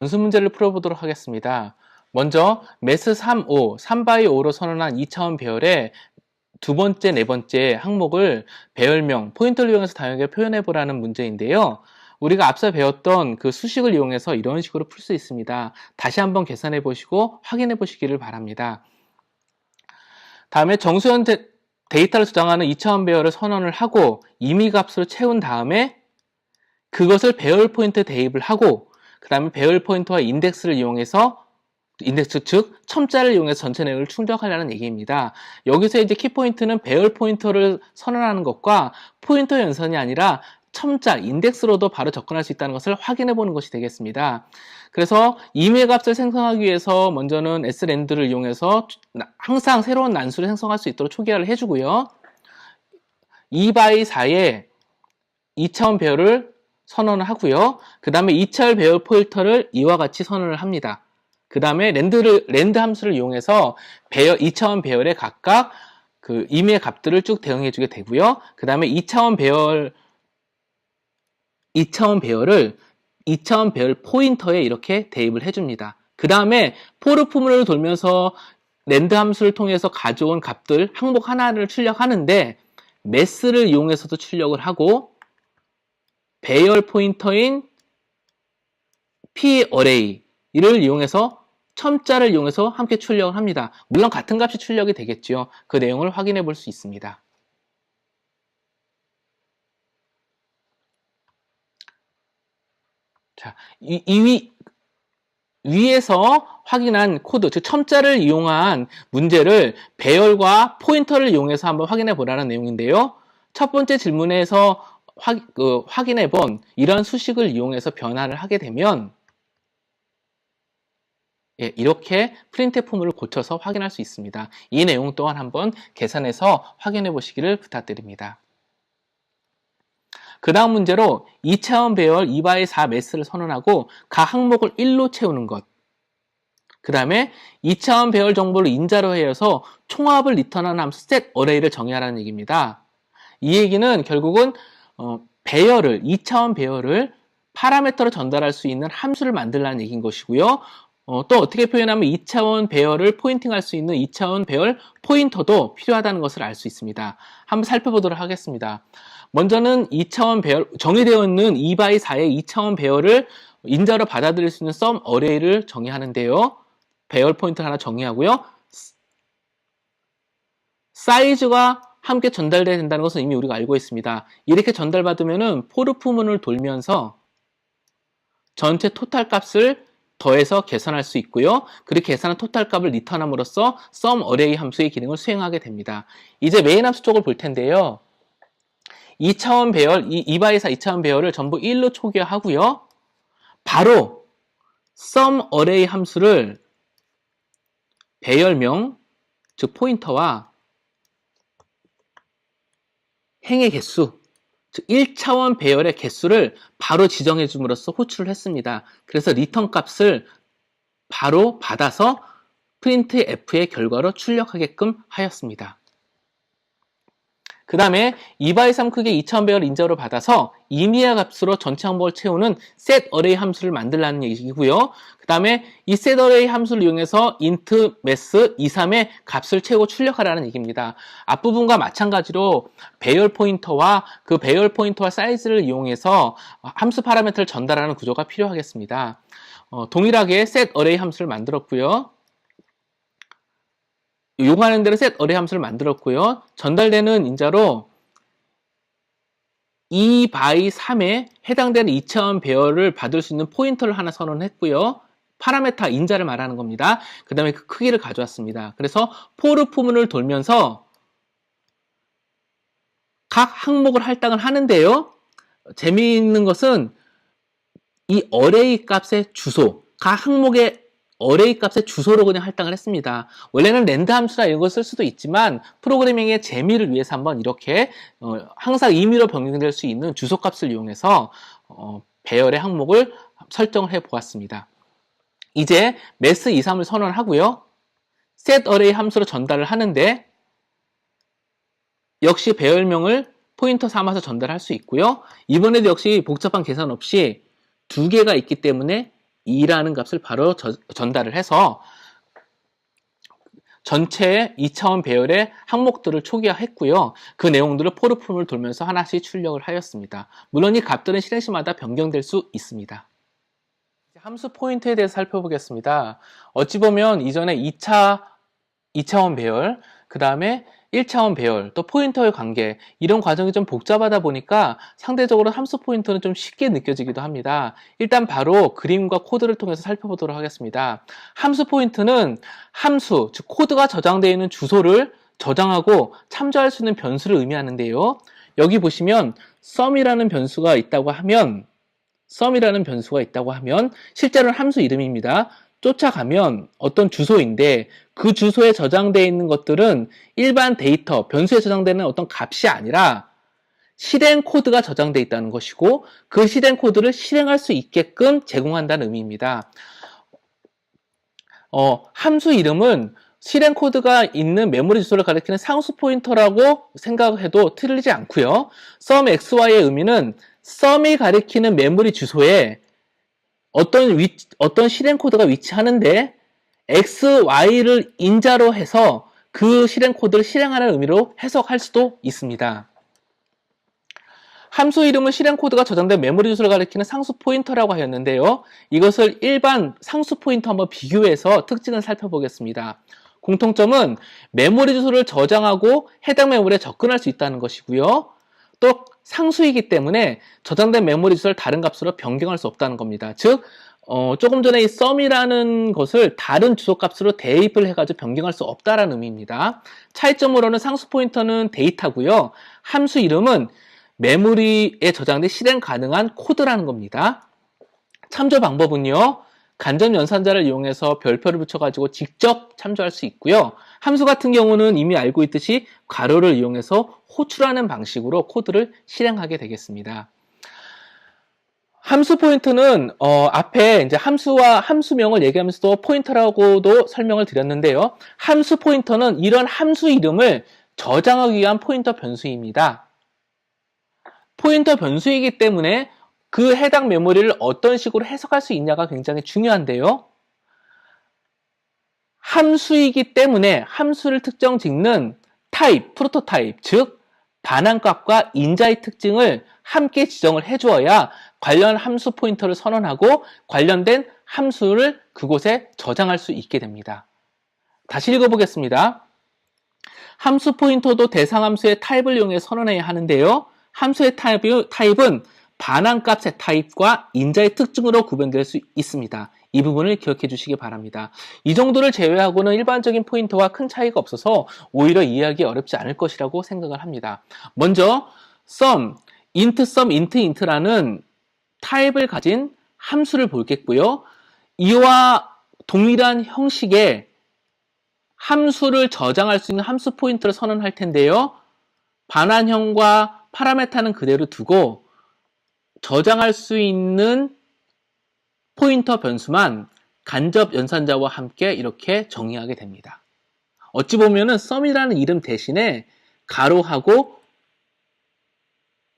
연습 문제를 풀어보도록 하겠습니다. 먼저 매스 3, 5, 3x5로 선언한 2차원 배열의 두 번째, 네 번째 항목을 배열명, 포인터를 이용해서 다양하게 표현해보라는 문제인데요. 우리가 앞서 배웠던 그 수식을 이용해서 이런 식으로 풀 수 있습니다. 다시 한번 계산해 보시고 확인해 보시기를 바랍니다. 다음에 정수현 데이터를 저장하는 2차원 배열을 선언을 하고 임의 값으로 채운 다음에 그것을 배열 포인트 대입을 하고 그 다음에 배열 포인트와 인덱스를 이용해서 인덱스 즉 첨자를 이용해서 전체 내용을 충족하려는 얘기입니다. 여기서 이제 키포인트는 배열 포인터를 선언하는 것과 포인터 연산이 아니라 첨자, 인덱스로도 바로 접근할 수 있다는 것을 확인해 보는 것이 되겠습니다. 그래서 임의 값을 생성하기 위해서 먼저는 srand를 이용해서 항상 새로운 난수를 생성할 수 있도록 초기화를 해주고요. 2x4의 2차원 배열을 선언을 하고요. 그 다음에 2차원 배열 포인터를 이와 같이 선언을 합니다. 그 다음에 랜드 함수를 이용해서 2차원 배열에 각각 그 임의 값들을 쭉 대응해 주게 되고요. 그 다음에 2차원 배열을 2차원 배열 포인터에 이렇게 대입을 해줍니다. 그 다음에 포르 포문을 돌면서 랜드 함수를 통해서 가져온 값들 항목 하나를 출력하는데 매스를 이용해서도 출력을 하고 배열 포인터인 p-array를 이용해서 첨자를 이용해서 함께 출력을 합니다. 물론 같은 값이 출력이 되겠죠. 그 내용을 확인해 볼 수 있습니다. 자, 위에서 확인한 코드, 즉 첨자를 이용한 문제를 배열과 포인터를 이용해서 한번 확인해 보라는 내용인데요. 첫 번째 질문에서 확인해 본 이런 수식을 이용해서 변화를 하게 되면 이렇게 프린트의 포문을 고쳐서 확인할 수 있습니다. 이 내용 또한 한번 계산해서 확인해 보시기를 부탁드립니다. 그 다음 문제로 2차원 배열 2x4 매스를 선언하고 각 항목을 1로 채우는 것. 그 다음에 2차원 배열 정보를 인자로 해서 총합을 리턴하는 함수 setArray를 정의하라는 얘기입니다. 이 얘기는 결국은 2차원 배열을 파라미터로 전달할 수 있는 함수를 만들라는 얘기인 것이고요. 또 어떻게 표현하면 2차원 배열을 포인팅할 수 있는 2차원 배열 포인터도 필요하다는 것을 알 수 있습니다. 한번 살펴보도록 하겠습니다. 먼저는 2차원 배열, 정의되어 있는 2x4의 2차원 배열을 인자로 받아들일 수 있는 sum array를 정의하는데요. 배열 포인트를 하나 정의하고요. 사이즈가 함께 전달돼야 된다는 것은 이미 우리가 알고 있습니다. 이렇게 전달받으면은 포르 포문을 돌면서 전체 토탈 값을 더해서 계산할 수 있고요. 그렇게 계산한 토탈 값을 리턴함으로써 sum array 함수의 기능을 수행하게 됩니다. 이제 메인 함수 쪽을 볼 텐데요. 2차원 배열, 2x4 2차원 배열을 전부 1로 초기화하고요. 바로 sum array 함수를 배열명, 즉 포인터와 행의 개수, 즉 1차원 배열의 개수를 바로 지정해 줌으로써 호출을 했습니다. 그래서 리턴 값을 바로 받아서 printf의 결과로 출력하게끔 하였습니다. 그 다음에 2x3 크기 2차원 배열 인자로 받아서 임의의 값으로 전체 항목을 채우는 setArray 함수를 만들라는 얘기고요. 그 다음에 이 setArray 함수를 이용해서 int, mass, 2, 3의 값을 채우고 출력하라는 얘기입니다. 앞부분과 마찬가지로 배열 포인터와 그 배열 포인터와 사이즈를 이용해서 함수 파라미터를 전달하는 구조가 필요하겠습니다. 동일하게 setArray 함수를 만들었고요. 요구하는 대로 setArray 함수를 만들었고요. 전달되는 인자로 2x3에 해당되는 2차원 배열을 받을 수 있는 포인터를 하나 선언했고요. 파라메타 인자를 말하는 겁니다. 그 다음에 그 크기를 가져왔습니다. 그래서 포르 포문을 돌면서 각 항목을 할당을 하는데요. 재미있는 것은 이 array 값의 주소, 각 항목의 array 값의 주소로 그냥 할당을 했습니다. 원래는 랜드 함수나 이런 걸 쓸 수도 있지만 프로그래밍의 재미를 위해서 한번 이렇게 항상 임의로 변경될 수 있는 주소 값을 이용해서 배열의 항목을 설정을 해 보았습니다. 이제 mass 2, 3을 선언하고요. setArray 함수로 전달을 하는데 역시 배열명을 포인터 삼아서 전달할 수 있고요. 이번에도 역시 복잡한 계산 없이 두 개가 있기 때문에 2라는 값을 바로 전달을 해서 전체 2차원 배열의 항목들을 초기화했고요. 그 내용들을 포르폼을 돌면서 하나씩 출력을 하였습니다. 물론 이 값들은 실행 시마다 변경될 수 있습니다. 함수 포인트에 대해서 살펴보겠습니다. 어찌 보면 이전에 2차원 배열, 그 다음에 1차원 배열, 또 포인터의 관계, 이런 과정이 좀 복잡하다 보니까 상대적으로 함수 포인터는 좀 쉽게 느껴지기도 합니다. 일단 바로 그림과 코드를 통해서 살펴보도록 하겠습니다. 함수 포인트는 함수, 즉 코드가 저장되어 있는 주소를 저장하고 참조할 수 있는 변수를 의미하는데요. 여기 보시면 sum이라는 변수가 있다고 하면 실제로는 함수 이름입니다. 쫓아가면 어떤 주소인데 그 주소에 저장되어 있는 것들은 일반 데이터, 변수에 저장되는 어떤 값이 아니라 실행 코드가 저장되어 있다는 것이고 그 실행 코드를 실행할 수 있게끔 제공한다는 의미입니다. 함수 이름은 실행 코드가 있는 메모리 주소를 가리키는 상수 포인터라고 생각해도 틀리지 않고요. sum xy의 의미는 sum이 가리키는 메모리 주소에 어떤 실행 코드가 위치하는데 x, y를 인자로 해서 그 실행 코드를 실행하는 의미로 해석할 수도 있습니다. 함수 이름은 실행 코드가 저장된 메모리 주소를 가리키는 상수 포인터라고 하였는데요. 이것을 일반 상수 포인터 한번 비교해서 특징을 살펴보겠습니다. 공통점은 메모리 주소를 저장하고 해당 메모리에 접근할 수 있다는 것이고요. 또 상수이기 때문에 저장된 메모리 주소를 다른 값으로 변경할 수 없다는 겁니다. 즉 조금 전에 이 sum이라는 것을 다른 주소 값으로 대입을 해가지고 변경할 수 없다는 의미입니다. 차이점으로는 상수 포인터는 데이터고요. 함수 이름은 메모리에 저장된 실행 가능한 코드라는 겁니다. 참조 방법은요. 간접 연산자를 이용해서 별표를 붙여가지고 직접 참조할 수 있고요. 함수 같은 경우는 이미 알고 있듯이 괄호를 이용해서 호출하는 방식으로 코드를 실행하게 되겠습니다. 함수 포인터는 앞에 이제 함수와 함수명을 얘기하면서도 포인터라고도 설명을 드렸는데요. 함수 포인터는 이런 함수 이름을 저장하기 위한 포인터 변수입니다. 포인터 변수이기 때문에 그 해당 메모리를 어떤 식으로 해석할 수 있냐가 굉장히 중요한데요. 함수이기 때문에 함수를 특정 짓는 타입, 프로토타입, 즉 반환값과 인자의 특징을 함께 지정을 해주어야 관련 함수 포인터를 선언하고 관련된 함수를 그곳에 저장할 수 있게 됩니다. 다시 읽어보겠습니다. 함수 포인터도 대상 함수의 타입을 이용해 선언해야 하는데요. 함수의 타입은 반환값의 타입과 인자의 특징으로 구분될 수 있습니다. 이 부분을 기억해 주시기 바랍니다. 이 정도를 제외하고는 일반적인 포인터와 큰 차이가 없어서 오히려 이해하기 어렵지 않을 것이라고 생각을 합니다. 먼저 sum, int라는 타입을 가진 함수를 보겠고요. 이와 동일한 형식의 함수를 저장할 수 있는 함수 포인터를 선언할 텐데요. 반환형과 파라메타는 그대로 두고 저장할 수 있는 포인터 변수만 간접 연산자와 함께 이렇게 정의하게 됩니다. 어찌 보면은 sum이라는 이름 대신에 가로하고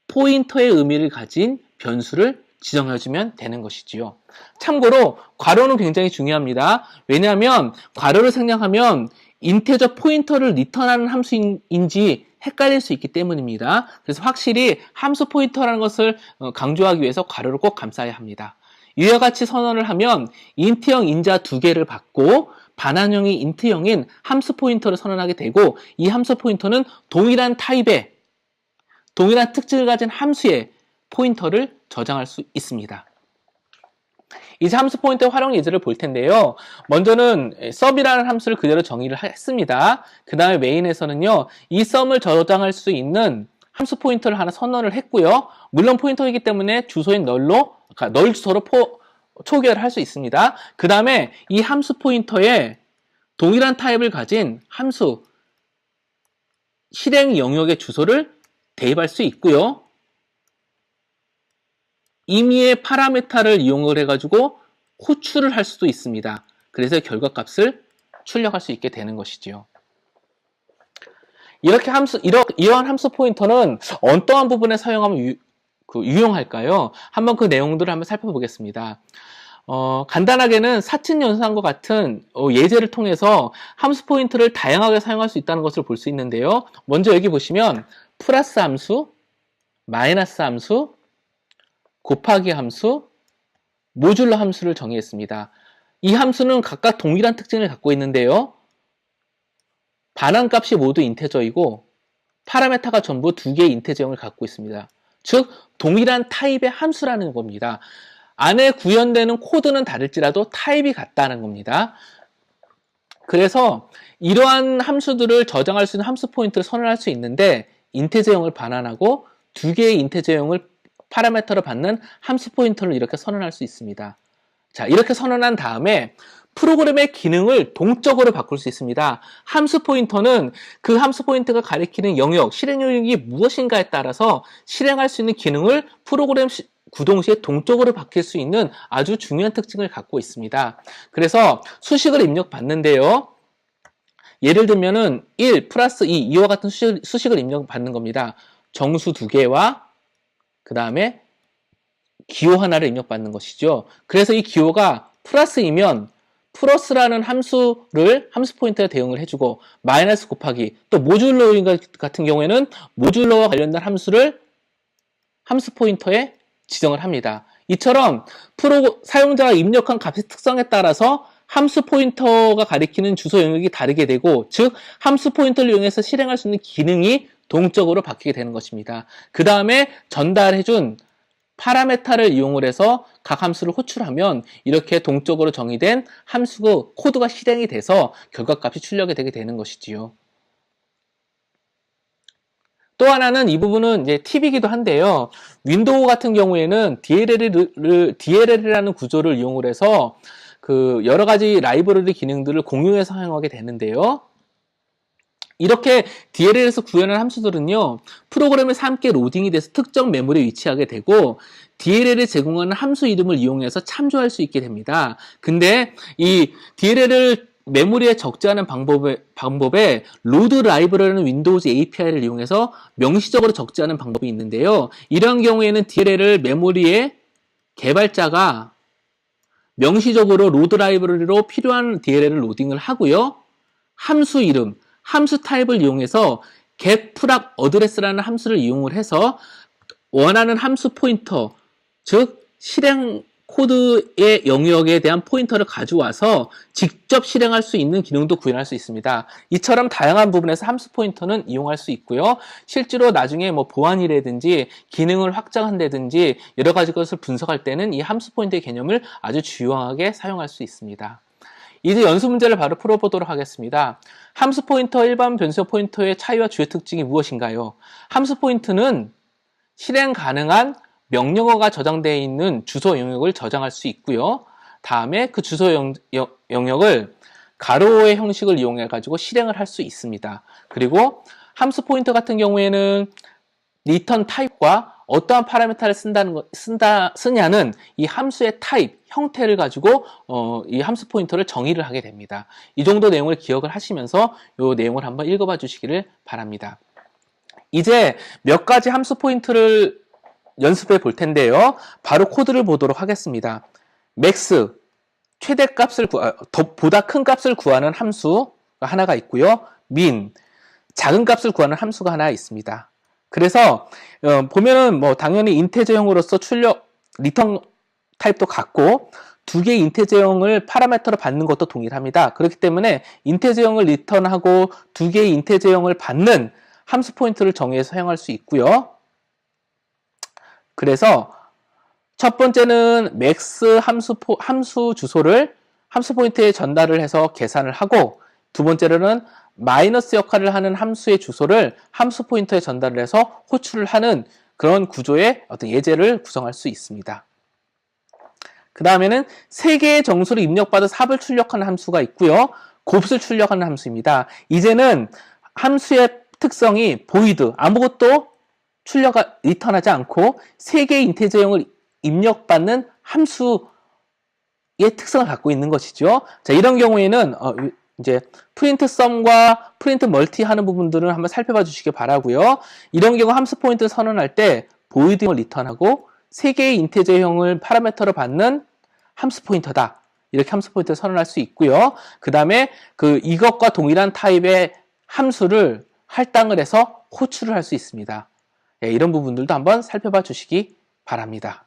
포인터의 의미를 가진 변수를 지정해주면 되는 것이지요. 참고로 괄호는 굉장히 중요합니다. 왜냐하면 괄호를 생략하면 인테저 포인터를 리턴하는 함수인지 헷갈릴 수 있기 때문입니다. 그래서 확실히 함수 포인터라는 것을 강조하기 위해서 괄호를 꼭 감싸야 합니다. 이와 같이 선언을 하면 인트형 인자 두 개를 받고 반환형이 인트형인 함수 포인터를 선언하게 되고 이 함수 포인터는 동일한 타입의 동일한 특징을 가진 함수의 포인터를 저장할 수 있습니다. 이제 함수 포인터의 활용 예제를 볼 텐데요. 먼저는 sub이라는 함수를 그대로 정의를 했습니다. 그 다음에 메인에서는요, 이 sum을 저장할 수 있는 함수 포인터를 하나 선언을 했고요. 물론 포인터이기 때문에 주소인 그러니까 널 주소로 초기화를 할 수 있습니다. 그 다음에 이 함수 포인터에 동일한 타입을 가진 함수 실행 영역의 주소를 대입할 수 있고요. 임의의 파라메타를 이용을 해가지고 호출을 할 수도 있습니다. 그래서 결과값을 출력할 수 있게 되는 것이지요. 이러한 함수 포인터는 어떠한 부분에 사용하면 유용할까요? 한번 그 내용들을 한번 살펴보겠습니다. 간단하게는 사친 연산과 같은 예제를 통해서 함수 포인트를 다양하게 사용할 수 있다는 것을 볼 수 있는데요. 먼저 여기 보시면 플러스 함수, 마이너스 함수, 곱하기 함수, 모듈러 함수를 정의했습니다. 이 함수는 각각 동일한 특징을 갖고 있는데요. 반환값이 모두 인테저이고 파라메타가 전부 두 개의 인테저형을 갖고 있습니다. 즉 동일한 타입의 함수라는 겁니다. 안에 구현되는 코드는 다를지라도 타입이 같다는 겁니다. 그래서 이러한 함수들을 저장할 수 있는 함수 포인트를 선언할 수 있는데 인테저형을 반환하고 두 개의 인테저형을 파라메터로 받는 함수 포인터를 이렇게 선언할 수 있습니다. 자, 이렇게 선언한 다음에 프로그램의 기능을 동적으로 바꿀 수 있습니다. 함수 포인터는 그 함수 포인터가 가리키는 영역, 실행 영역이 무엇인가에 따라서 실행할 수 있는 기능을 프로그램 구동 시에 동적으로 바뀔 수 있는 아주 중요한 특징을 갖고 있습니다. 그래서 수식을 입력받는데요. 예를 들면은 1 플러스 2 이와 같은 수식을 입력받는 겁니다. 정수 2개와 그 다음에 기호 하나를 입력받는 것이죠. 그래서 이 기호가 플러스이면 플러스라는 함수를 함수 포인터에 대응을 해주고 마이너스 곱하기 또 모듈러 같은 경우에는 모듈러와 관련된 함수를 함수 포인터에 지정을 합니다. 이처럼 사용자가 입력한 값의 특성에 따라서 함수 포인터가 가리키는 주소 영역이 다르게 되고 즉 함수 포인터를 이용해서 실행할 수 있는 기능이 동적으로 바뀌게 되는 것입니다. 그 다음에 전달해준 파라메타를 이용을 해서 각 함수를 호출하면 이렇게 동적으로 정의된 함수 코드가 실행이 돼서 결과값이 출력이 되게 되는 것이지요. 또 하나는 이 부분은 이제 팁이기도 한데요. 윈도우 같은 경우에는 DLL이라는 구조를 이용을 해서 그 여러 가지 라이브러리 기능들을 공유해서 사용하게 되는데요. 이렇게 DLL에서 구현한 함수들은요, 프로그램에서 함께 로딩이 돼서 특정 메모리에 위치하게 되고, DLL이 제공하는 함수 이름을 이용해서 참조할 수 있게 됩니다. 근데 이 DLL을 메모리에 적재하는 방법에 로드 라이브러리라는 윈도우즈 API를 이용해서 명시적으로 적재하는 방법이 있는데요. 이런 경우에는 DLL을 메모리에 개발자가 명시적으로 로드 라이브러리로 필요한 DLL을 로딩을 하고요. 함수 이름, 함수 타입을 이용해서 getFrag address라는 함수를 이용을 해서 원하는 함수 포인터, 즉 실행 코드의 영역에 대한 포인터를 가져와서 직접 실행할 수 있는 기능도 구현할 수 있습니다. 이처럼 다양한 부분에서 함수 포인터는 이용할 수 있고요. 실제로 나중에 뭐 보안이라든지 기능을 확장한다든지 여러 가지 것을 분석할 때는 이 함수 포인터의 개념을 아주 주요하게 사용할 수 있습니다. 이제 연수 문제를 바로 풀어보도록 하겠습니다. 함수 포인터, 일반 변수 포인터의 차이와 주요 특징이 무엇인가요? 함수 포인터는 실행 가능한 명령어가 저장되어 있는 주소 영역을 저장할 수 있고요. 다음에 그 주소 영역을 가로의 형식을 이용해 가지고 실행을 할 수 있습니다. 그리고 함수 포인터 같은 경우에는 리턴 타입과 어떠한 파라미터를 쓰냐는 이 함수의 타입, 형태를 가지고 이 함수 포인터를 정의를 하게 됩니다. 이 정도 내용을 기억을 하시면서 이 내용을 한번 읽어봐 주시기를 바랍니다. 이제 몇 가지 함수 포인터를 연습해 볼 텐데요. 바로 코드를 보도록 하겠습니다. max, 최대값을 보다 큰 값을 구하는 함수가 하나가 있고요. min, 작은 값을 구하는 함수가 하나 있습니다. 그래서 보면은 뭐 당연히 인테저형으로서 리턴 타입도 같고 두 개의 인테저형을 파라미터로 받는 것도 동일합니다. 그렇기 때문에 인테저형을 리턴하고 두 개의 인테저형을 받는 함수 포인트를 정의해서 사용할 수 있고요. 그래서 첫 번째는 max 함수 주소를 함수 포인트에 전달을 해서 계산을 하고 두 번째로는 마이너스 역할을 하는 함수의 주소를 함수 포인터에 전달을 해서 호출을 하는 그런 구조의 어떤 예제를 구성할 수 있습니다. 그 다음에는 세 개의 정수를 입력받아 삽을 출력하는 함수가 있고요. 곱을 출력하는 함수입니다. 이제는 함수의 특성이 void, 아무것도 리턴하지 않고 세 개의 인테저형을 입력받는 함수의 특성을 갖고 있는 것이죠. 자, 이런 경우에는 이제 print sum과 print multi 하는 부분들은 한번 살펴봐 주시기 바라고요. 이런 경우 함수 포인트를 선언할 때 void을 리턴하고 세 개의 인테저형을 파라미터로 받는 함수 포인터다. 이렇게 함수 포인터를 선언할 수 있고요. 그 다음에 이것과 동일한 타입의 함수를 할당을 해서 호출을 할 수 있습니다. 예, 이런 부분들도 한번 살펴봐 주시기 바랍니다.